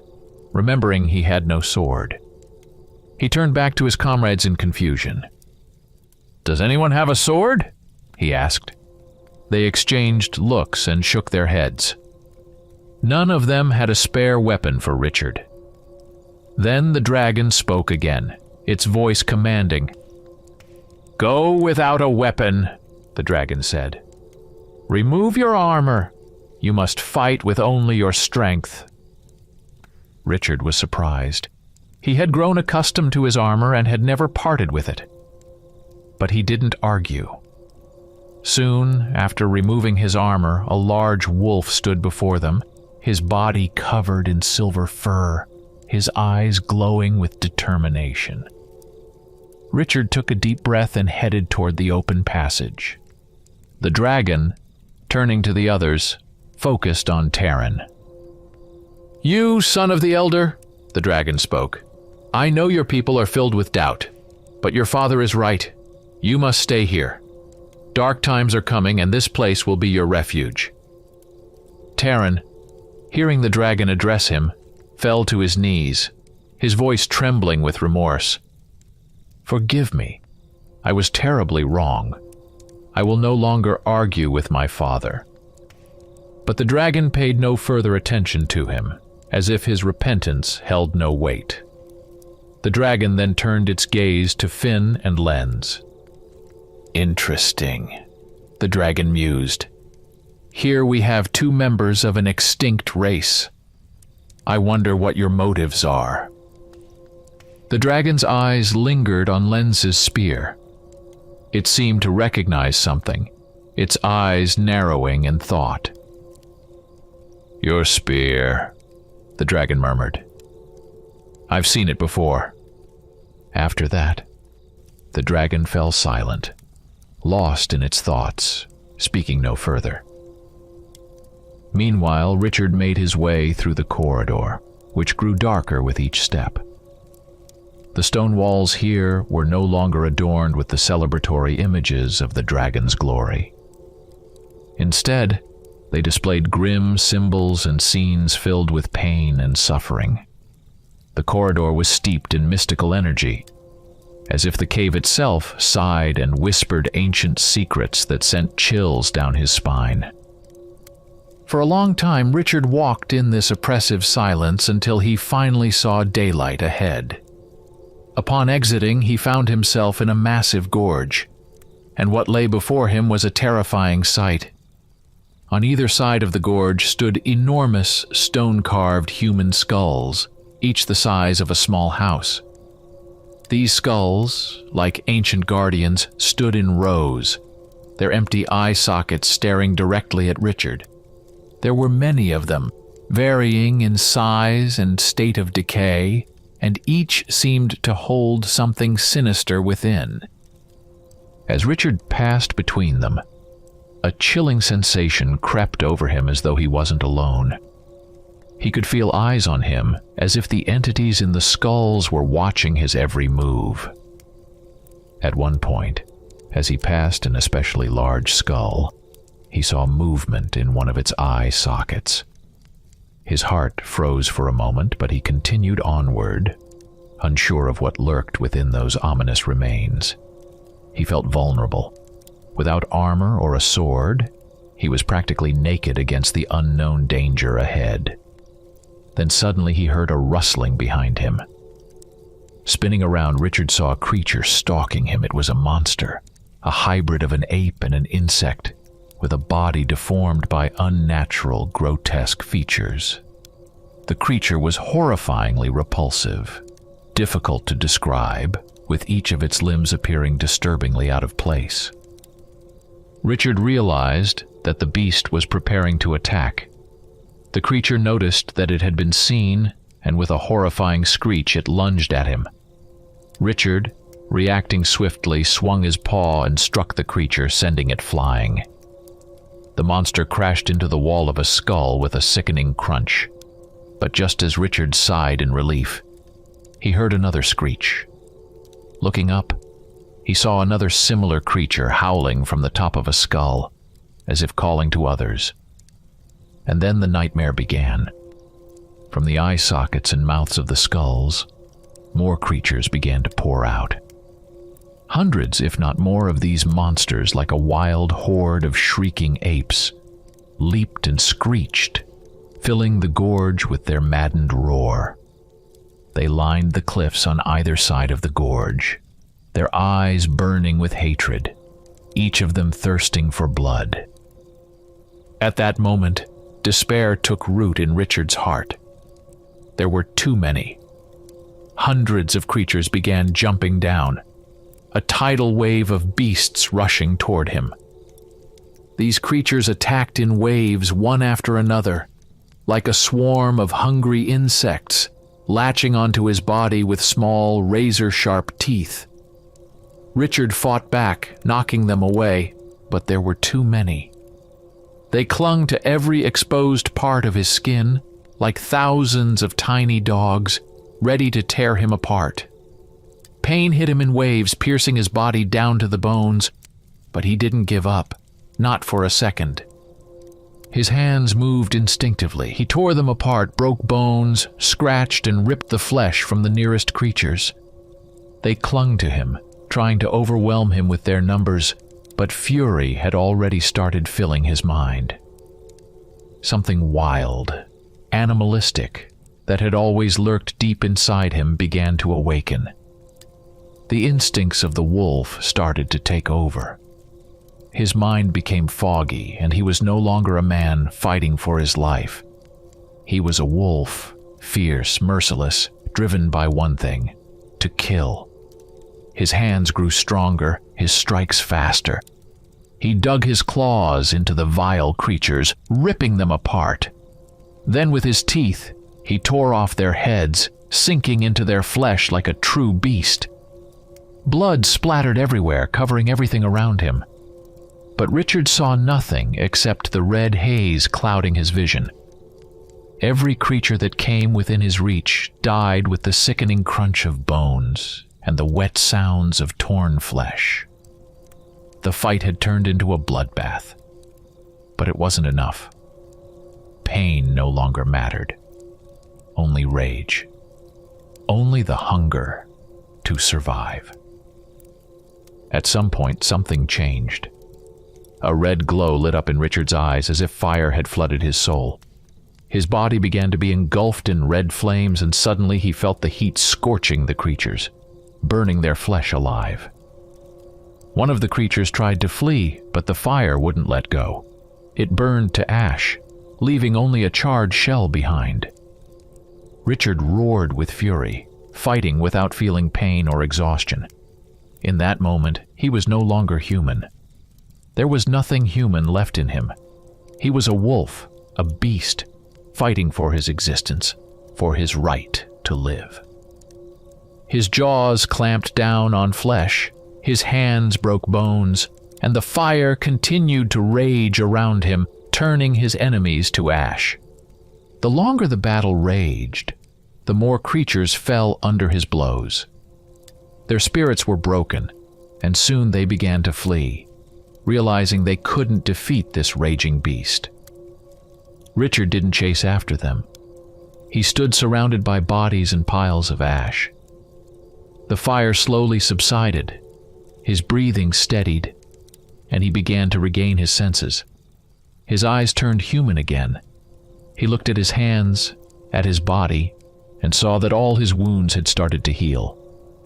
remembering he had no sword. He turned back to his comrades in confusion. "Does anyone have a sword?" he asked. They exchanged looks and shook their heads. None of them had a spare weapon for Richard. Then the dragon spoke again, its voice commanding. "Go without a weapon," the dragon said. "Remove your armor. You must fight with only your strength." Richard was surprised. He had grown accustomed to his armor and had never parted with it. But he didn't argue. Soon, after removing his armor, a large wolf stood before them, his body covered in silver fur, his eyes glowing with determination. Richard took a deep breath and headed toward the open passage. The dragon, turning to the others, focused on Taran. "You, son of the Elder," the dragon spoke. "I know your people are filled with doubt, but your father is right. You must stay here. Dark times are coming, and this place will be your refuge." Taran, hearing the dragon address him, fell to his knees, his voice trembling with remorse. "Forgive me. I was terribly wrong. I will no longer argue with my father." But the dragon paid no further attention to him, as if his repentance held no weight. The dragon then turned its gaze to Finn and Lens. "Interesting," the dragon mused. "Here we have two members of an extinct race. I wonder what your motives are." The dragon's eyes lingered on Lens's spear. It seemed to recognize something, its eyes narrowing in thought. "Your spear," the dragon murmured. "I've seen it before." After that, the dragon fell silent, lost in its thoughts, speaking no further. Meanwhile, Richard made his way through the corridor, which grew darker with each step. The stone walls here were no longer adorned with the celebratory images of the dragon's glory. Instead, they displayed grim symbols and scenes filled with pain and suffering. The corridor was steeped in mystical energy, as if the cave itself sighed and whispered ancient secrets that sent chills down his spine. For a long time, Richard walked in this oppressive silence until he finally saw daylight ahead. Upon exiting, he found himself in a massive gorge, and what lay before him was a terrifying sight. On either side of the gorge stood enormous stone-carved human skulls, each the size of a small house. These skulls, like ancient guardians, stood in rows, their empty eye sockets staring directly at Richard. There were many of them, varying in size and state of decay, and each seemed to hold something sinister within. As Richard passed between them, a chilling sensation crept over him as though he wasn't alone. He could feel eyes on him, as if the entities in the skulls were watching his every move. At one point, as he passed an especially large skull, he saw movement in one of its eye sockets. His heart froze for a moment, but he continued onward, unsure of what lurked within those ominous remains. He felt vulnerable. Without armor or a sword, he was practically naked against the unknown danger ahead. Then suddenly he heard a rustling behind him. Spinning around, Richard saw a creature stalking him. It was a monster, a hybrid of an ape and an insect, with a body deformed by unnatural, grotesque features. The creature was horrifyingly repulsive, difficult to describe, with each of its limbs appearing disturbingly out of place. Richard realized that the beast was preparing to attack. The creature noticed that it had been seen, and with a horrifying screech it lunged at him. Richard, reacting swiftly, swung his paw and struck the creature, sending it flying. The monster crashed into the wall of a skull with a sickening crunch. But just as Richard sighed in relief, he heard another screech. Looking up, he saw another similar creature howling from the top of a skull, as if calling to others. And then the nightmare began. From the eye sockets and mouths of the skulls, more creatures began to pour out. Hundreds, if not more, of these monsters, like a wild horde of shrieking apes, leaped and screeched, filling the gorge with their maddened roar. They lined the cliffs on either side of the gorge, their eyes burning with hatred, each of them thirsting for blood. At that moment, despair took root in Richard's heart. There were too many. Hundreds of creatures began jumping down, a tidal wave of beasts rushing toward him. These creatures attacked in waves, one after another, like a swarm of hungry insects, latching onto his body with small, razor-sharp teeth. Richard fought back, knocking them away, but there were too many. They clung to every exposed part of his skin, like thousands of tiny dogs, ready to tear him apart. Pain hit him in waves, piercing his body down to the bones, but he didn't give up, not for a second. His hands moved instinctively. He tore them apart, broke bones, scratched and ripped the flesh from the nearest creatures. They clung to him, trying to overwhelm him with their numbers, but fury had already started filling his mind. Something wild, animalistic, that had always lurked deep inside him began to awaken. The instincts of the wolf started to take over. His mind became foggy, and he was no longer a man fighting for his life. He was a wolf, fierce, merciless, driven by one thing: to kill. His hands grew stronger, his strikes faster. He dug his claws into the vile creatures, ripping them apart. Then with his teeth, he tore off their heads, sinking into their flesh like a true beast. Blood splattered everywhere, covering everything around him. But Richard saw nothing except the red haze clouding his vision. Every creature that came within his reach died with the sickening crunch of bones and the wet sounds of torn flesh. The fight had turned into a bloodbath. But it wasn't enough. Pain no longer mattered. Only rage. Only the hunger to survive. At some point, something changed. A red glow lit up in Richard's eyes as if fire had flooded his soul. His body began to be engulfed in red flames, and suddenly he felt the heat scorching the creatures, burning their flesh alive. One of the creatures tried to flee, but the fire wouldn't let go. It burned to ash, leaving only a charred shell behind. Richard roared with fury, fighting without feeling pain or exhaustion. In that moment, he was no longer human. There was nothing human left in him. He was a wolf, a beast, fighting for his existence, for his right to live. His jaws clamped down on flesh, his hands broke bones, and the fire continued to rage around him, turning his enemies to ash. The longer the battle raged, the more creatures fell under his blows. Their spirits were broken, and soon they began to flee, realizing they couldn't defeat this raging beast. Richard didn't chase after them. He stood surrounded by bodies and piles of ash. The fire slowly subsided, his breathing steadied, and he began to regain his senses. His eyes turned human again. He looked at his hands, at his body, and saw that all his wounds had started to heal,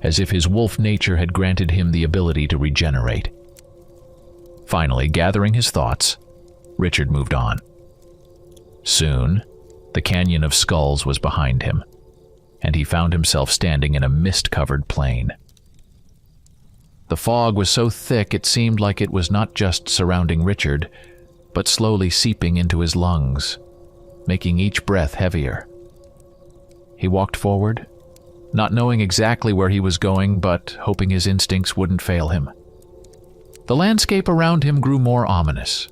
as if his wolf nature had granted him the ability to regenerate. Finally, gathering his thoughts, Richard moved on. Soon, the canyon of skulls was behind him, and he found himself standing in a mist-covered plain. The fog was so thick it seemed like it was not just surrounding Richard, but slowly seeping into his lungs, making each breath heavier. He walked forward, not knowing exactly where he was going, but hoping his instincts wouldn't fail him. The landscape around him grew more ominous.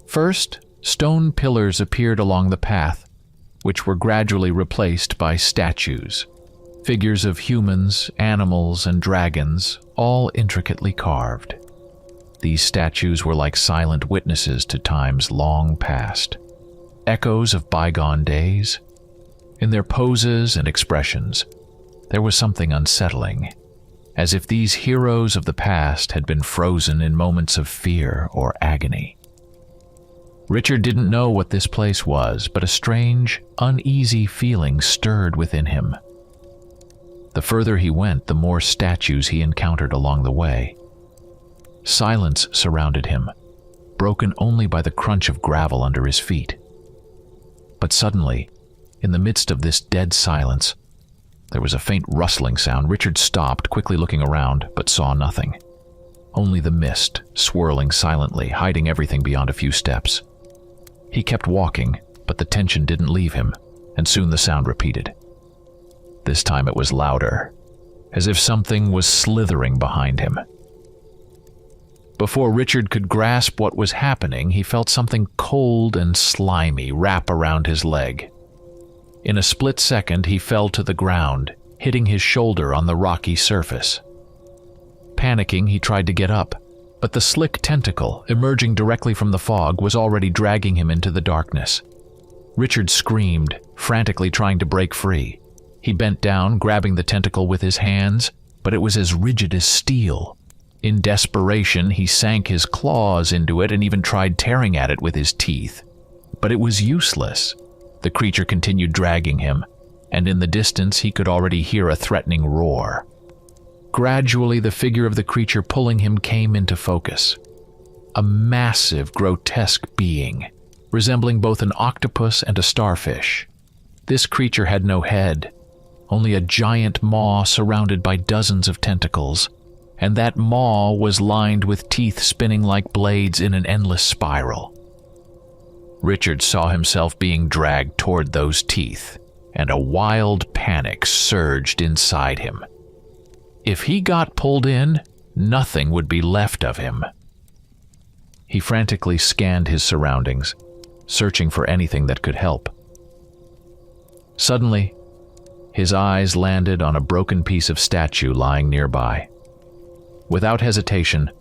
First, stone pillars appeared along the path, which were gradually replaced by statues, figures of humans, animals, and dragons, all intricately carved. These statues were like silent witnesses to times long past, echoes of bygone days. In their poses and expressions, there was something unsettling, as if these heroes of the past had been frozen in moments of fear or agony. Richard didn't know what this place was, but a strange, uneasy feeling stirred within him. The further he went, the more statues he encountered along the way. Silence surrounded him, broken only by the crunch of gravel under his feet. But suddenly, in the midst of this dead silence, there was a faint rustling sound. Richard stopped, quickly looking around, but saw nothing. Only the mist, swirling silently, hiding everything beyond a few steps. He kept walking, but the tension didn't leave him, and soon the sound repeated. This time it was louder, as if something was slithering behind him. Before Richard could grasp what was happening, he felt something cold and slimy wrap around his leg. In a split second, he fell to the ground, hitting his shoulder on the rocky surface. Panicking, he tried to get up, but the slick tentacle, emerging directly from the fog, was already dragging him into the darkness. Richard screamed, frantically trying to break free. He bent down, grabbing the tentacle with his hands, but it was as rigid as steel. In desperation, he sank his claws into it and even tried tearing at it with his teeth. But it was useless. The creature continued dragging him, and in the distance he could already hear a threatening roar. Gradually, the figure of the creature pulling him came into focus. A massive, grotesque being, resembling both an octopus and a starfish. This creature had no head, only a giant maw surrounded by dozens of tentacles, and that maw was lined with teeth spinning like blades in an endless spiral. Richard saw himself being dragged toward those teeth, and a wild panic surged inside him. If he got pulled in, nothing would be left of him. He frantically scanned his surroundings, searching for anything that could help. Suddenly, his eyes landed on a broken piece of statue lying nearby. Without hesitation,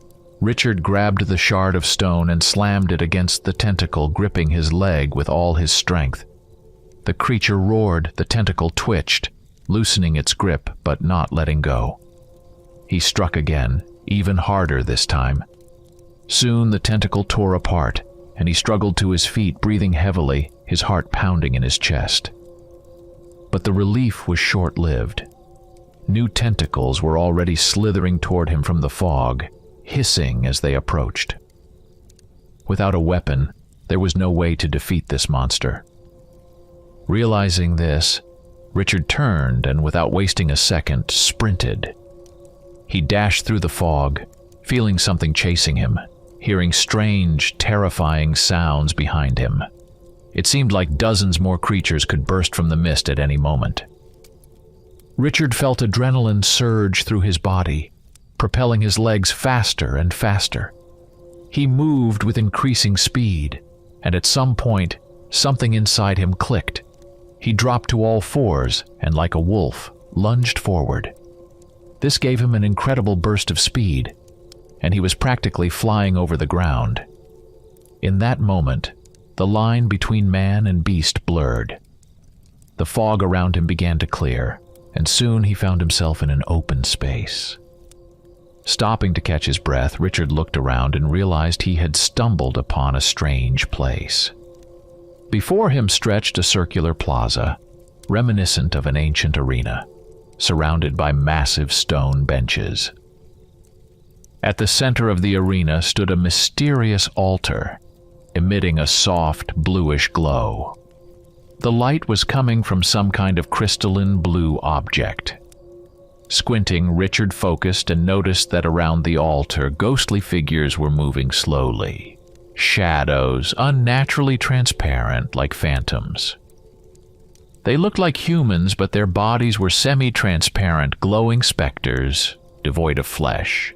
Richard grabbed the shard of stone and slammed it against the tentacle, gripping his leg with all his strength. The creature roared, the tentacle twitched, loosening its grip but not letting go. He struck again, even harder this time. Soon the tentacle tore apart, and he struggled to his feet, breathing heavily, his heart pounding in his chest. But the relief was short-lived. New tentacles were already slithering toward him from the fog, hissing as they approached. Without a weapon, there was no way to defeat this monster. Realizing this, Richard turned and, without wasting a second, sprinted. He dashed through the fog, feeling something chasing him, hearing strange, terrifying sounds behind him. It seemed like dozens more creatures could burst from the mist at any moment. Richard felt adrenaline surge through his body, propelling his legs faster and faster. He moved with increasing speed, and at some point, something inside him clicked. He dropped to all fours and, like a wolf, lunged forward. This gave him an incredible burst of speed, and he was practically flying over the ground. In that moment, the line between man and beast blurred. The fog around him began to clear, and soon he found himself in an open space. Stopping to catch his breath, Richard looked around and realized he had stumbled upon a strange place. Before him stretched a circular plaza, reminiscent of an ancient arena, surrounded by massive stone benches. At the center of the arena stood a mysterious altar, emitting a soft, bluish glow. The light was coming from some kind of crystalline blue object. Squinting, Richard focused and noticed that around the altar, ghostly figures were moving slowly. Shadows, unnaturally transparent like phantoms. They looked like humans, but their bodies were semi-transparent, glowing specters, devoid of flesh.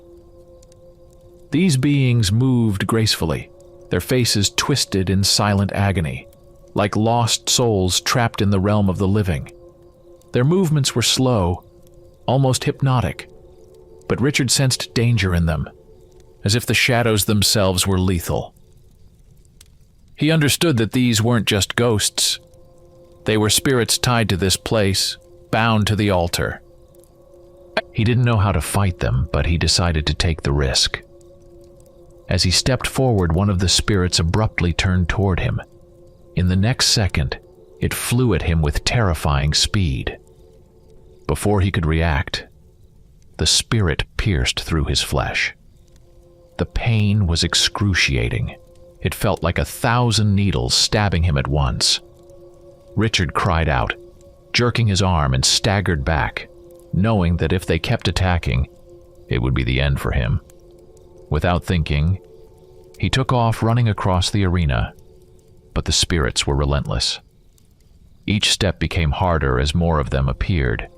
These beings moved gracefully, their faces twisted in silent agony, like lost souls trapped in the realm of the living. Their movements were slow, almost hypnotic, but Richard sensed danger in them, as if the shadows themselves were lethal. He understood that these weren't just ghosts. They were spirits tied to this place, bound to the altar. He didn't know how to fight them, but he decided to take the risk. As he stepped forward, one of the spirits abruptly turned toward him. In the next second, it flew at him with terrifying speed. Before he could react, the spirit pierced through his flesh. The pain was excruciating. It felt like 1,000 needles stabbing him at once. Richard cried out, jerking his arm, and staggered back, knowing that if they kept attacking, it would be the end for him. Without thinking, he took off, running across the arena, but the spirits were relentless. Each step became harder as more of them appeared,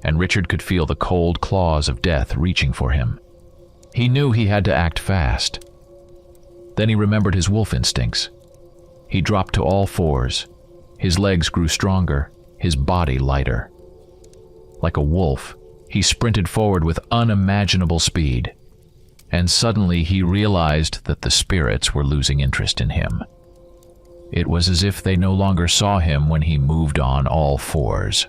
and Richard could feel the cold claws of death reaching for him. He knew he had to act fast. Then he remembered his wolf instincts. He dropped to all fours. His legs grew stronger, his body lighter. Like a wolf, he sprinted forward with unimaginable speed. And suddenly he realized that the spirits were losing interest in him. It was as if they no longer saw him when he moved on all fours.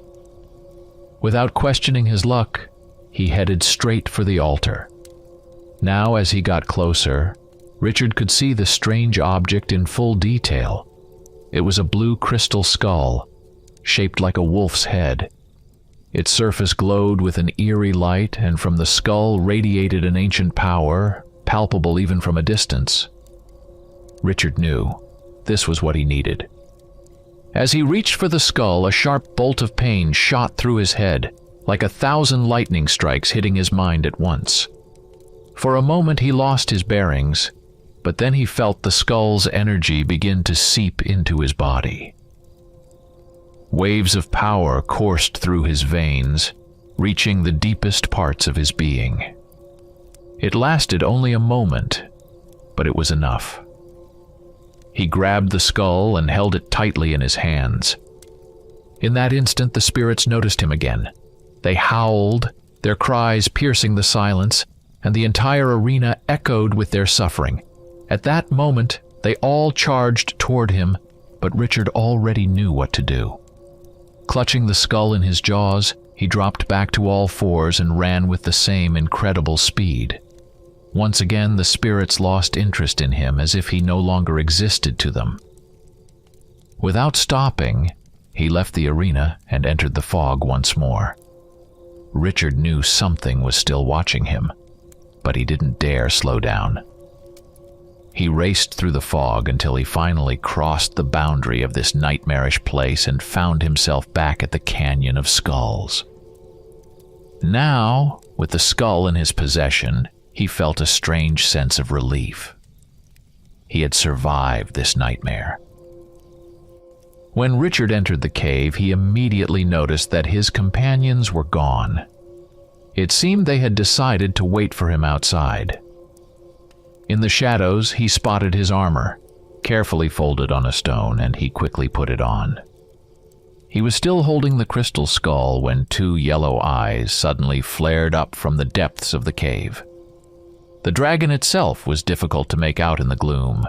Without questioning his luck, he headed straight for the altar. Now, as he got closer, Richard could see the strange object in full detail. It was a blue crystal skull, shaped like a wolf's head. Its surface glowed with an eerie light, and from the skull radiated an ancient power, palpable even from a distance. Richard knew this was what he needed. As he reached for the skull, a sharp bolt of pain shot through his head, like 1,000 lightning strikes hitting his mind at once. For a moment he lost his bearings, but then he felt the skull's energy begin to seep into his body. Waves of power coursed through his veins, reaching the deepest parts of his being. It lasted only a moment, but it was enough. He grabbed the skull and held it tightly in his hands. In that instant, the spirits noticed him again. They howled, their cries piercing the silence, and the entire arena echoed with their suffering. At that moment, they all charged toward him, but Richard already knew what to do. Clutching the skull in his jaws, he dropped back to all fours and ran with the same incredible speed. Once again, the spirits lost interest in him, as if he no longer existed to them. Without stopping, he left the arena and entered the fog once more. Richard knew something was still watching him, but he didn't dare slow down. He raced through the fog until he finally crossed the boundary of this nightmarish place and found himself back at the Canyon of Skulls. Now, with the skull in his possession, he felt a strange sense of relief. He had survived this nightmare. When Richard entered the cave, he immediately noticed that his companions were gone. It seemed they had decided to wait for him outside. In the shadows, he spotted his armor, carefully folded on a stone, and he quickly put it on. He was still holding the crystal skull when 2 yellow eyes suddenly flared up from the depths of the cave. The dragon itself was difficult to make out in the gloom,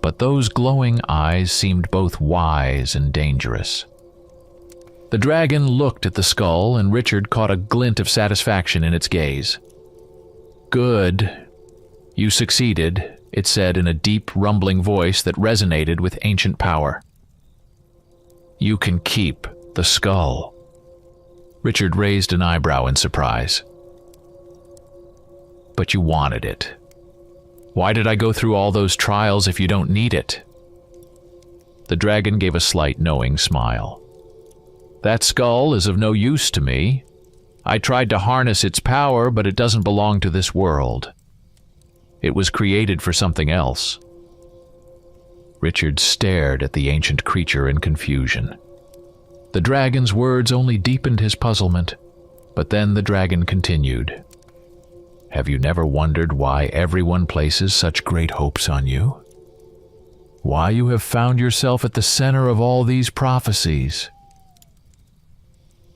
but those glowing eyes seemed both wise and dangerous. The dragon looked at the skull, and Richard caught a glint of satisfaction in its gaze. "Good. You succeeded," it said in a deep, rumbling voice that resonated with ancient power. "You can keep the skull." Richard raised an eyebrow in surprise. "But you wanted it. Why did I go through all those trials if you don't need it?" The dragon gave a slight, knowing smile. "That skull is of no use to me. I tried to harness its power, but it doesn't belong to this world. It was created for something else." Richard stared at the ancient creature in confusion. The dragon's words only deepened his puzzlement, but then the dragon continued. "Have you never wondered why everyone places such great hopes on you? Why you have found yourself at the center of all these prophecies?"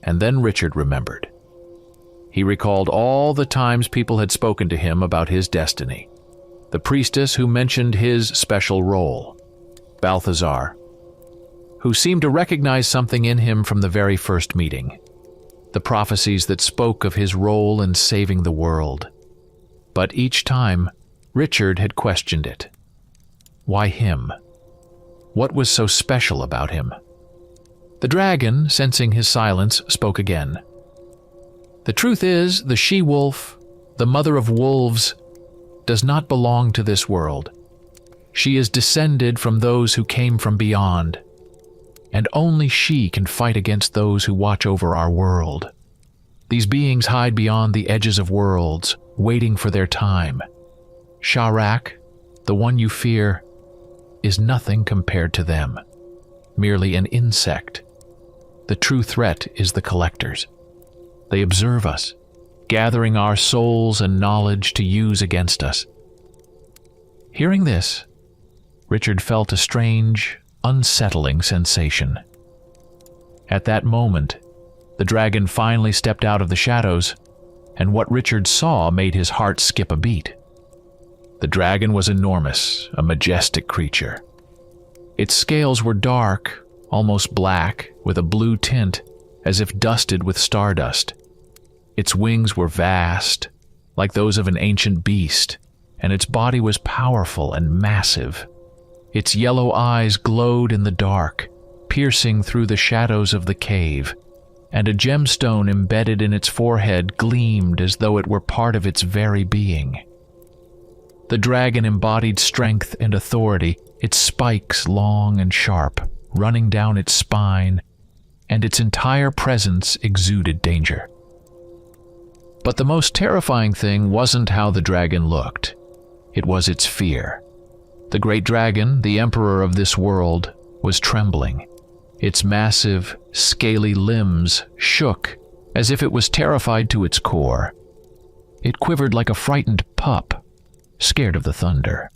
And then Richard remembered. He recalled all the times people had spoken to him about his destiny. The priestess who mentioned his special role, Balthazar, who seemed to recognize something in him from the very first meeting. The prophecies that spoke of his role in saving the world. But each time, Richard had questioned it. Why him? What was so special about him? The dragon, sensing his silence, spoke again. "The truth is, the she-wolf, the mother of wolves, does not belong to this world. She is descended from those who came from beyond, and only she can fight against those who watch over our world. These beings hide beyond the edges of worlds, waiting for their time. Sharak, the one you fear, is nothing compared to them, merely an insect. The true threat is the collectors. They observe us, gathering our souls and knowledge to use against us. Hearing this, Richard felt a strange, unsettling sensation. At that moment, the dragon finally stepped out of the shadows, and what Richard saw made his heart skip a beat. The dragon was enormous, a majestic creature. Its scales were dark, almost black, with a blue tint, as if dusted with stardust. Its wings were vast, like those of an ancient beast, and its body was powerful and massive. Its yellow eyes glowed in the dark, piercing through the shadows of the cave, and a gemstone embedded in its forehead gleamed as though it were part of its very being. The dragon embodied strength and authority, its spikes long and sharp, running down its spine, and its entire presence exuded danger. But the most terrifying thing wasn't how the dragon looked. It was its fear. The great dragon, the emperor of this world, was trembling. Its massive, scaly limbs shook as if it was terrified to its core. It quivered like a frightened pup, scared of the thunder.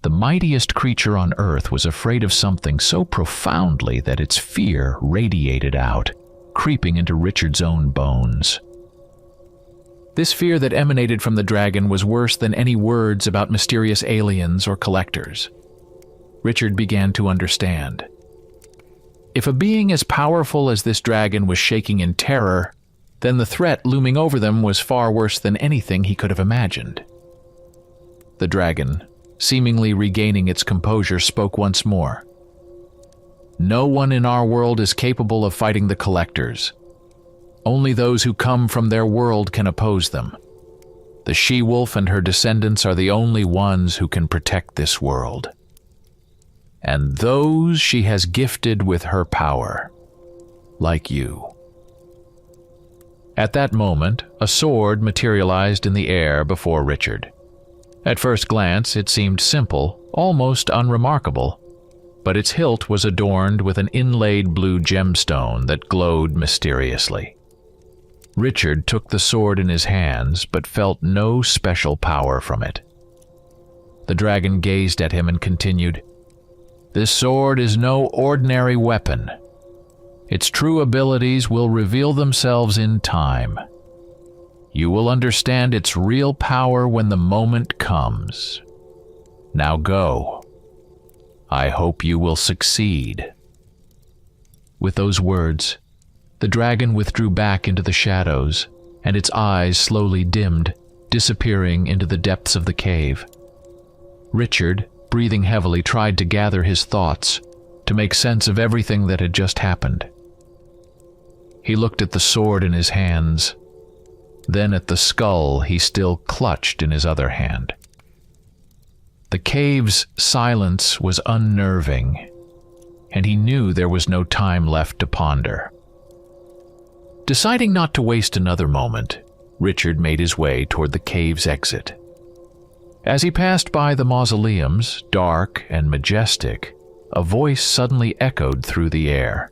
The mightiest creature on earth was afraid of something so profoundly that its fear radiated out, creeping into Richard's own bones. This fear that emanated from the dragon was worse than any words about mysterious aliens or collectors. Richard began to understand. If a being as powerful as this dragon was shaking in terror, then the threat looming over them was far worse than anything he could have imagined. The dragon, seemingly regaining its composure, spoke once more. "No one in our world is capable of fighting the collectors. Only those who come from their world can oppose them. The she-wolf and her descendants are the only ones who can protect this world. And those she has gifted with her power, like you." At that moment, a sword materialized in the air before Richard. At first glance, it seemed simple, almost unremarkable, but its hilt was adorned with an inlaid blue gemstone that glowed mysteriously. Richard took the sword in his hands, but felt no special power from it. The dragon gazed at him and continued, "This sword is no ordinary weapon. Its true abilities will reveal themselves in time. You will understand its real power when the moment comes. Now go. I hope you will succeed." With those words, the dragon withdrew back into the shadows, and its eyes slowly dimmed, disappearing into the depths of the cave. Richard, breathing heavily, tried to gather his thoughts, to make sense of everything that had just happened. He looked at the sword in his hands, then at the skull he still clutched in his other hand. The cave's silence was unnerving, and he knew there was no time left to ponder. Deciding not to waste another moment, Richard made his way toward the cave's exit. As he passed by the mausoleums, dark and majestic, a voice suddenly echoed through the air.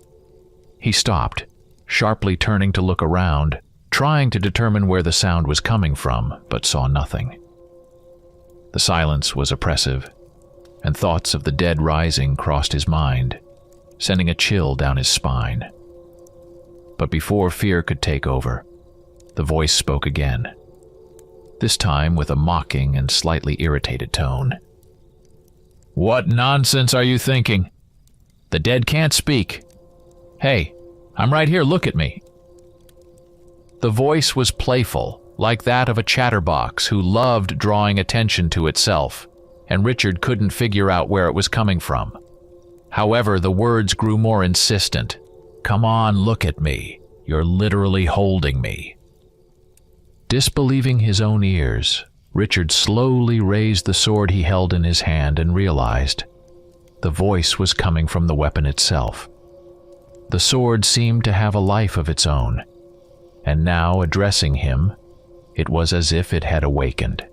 He stopped, sharply turning to look around, trying to determine where the sound was coming from, but saw nothing. The silence was oppressive, and thoughts of the dead rising crossed his mind, sending a chill down his spine. But before fear could take over, the voice spoke again, this time with a mocking and slightly irritated tone. "What nonsense are you thinking? The dead can't speak. Hey, I'm right here, look at me." The voice was playful, like that of a chatterbox who loved drawing attention to itself, and Richard couldn't figure out where it was coming from. However, the words grew more insistent. "Come on, look at me. You're literally holding me." Disbelieving his own ears, Richard slowly raised the sword he held in his hand and realized the voice was coming from the weapon itself. The sword seemed to have a life of its own, and now, addressing him, it was as if it had awakened.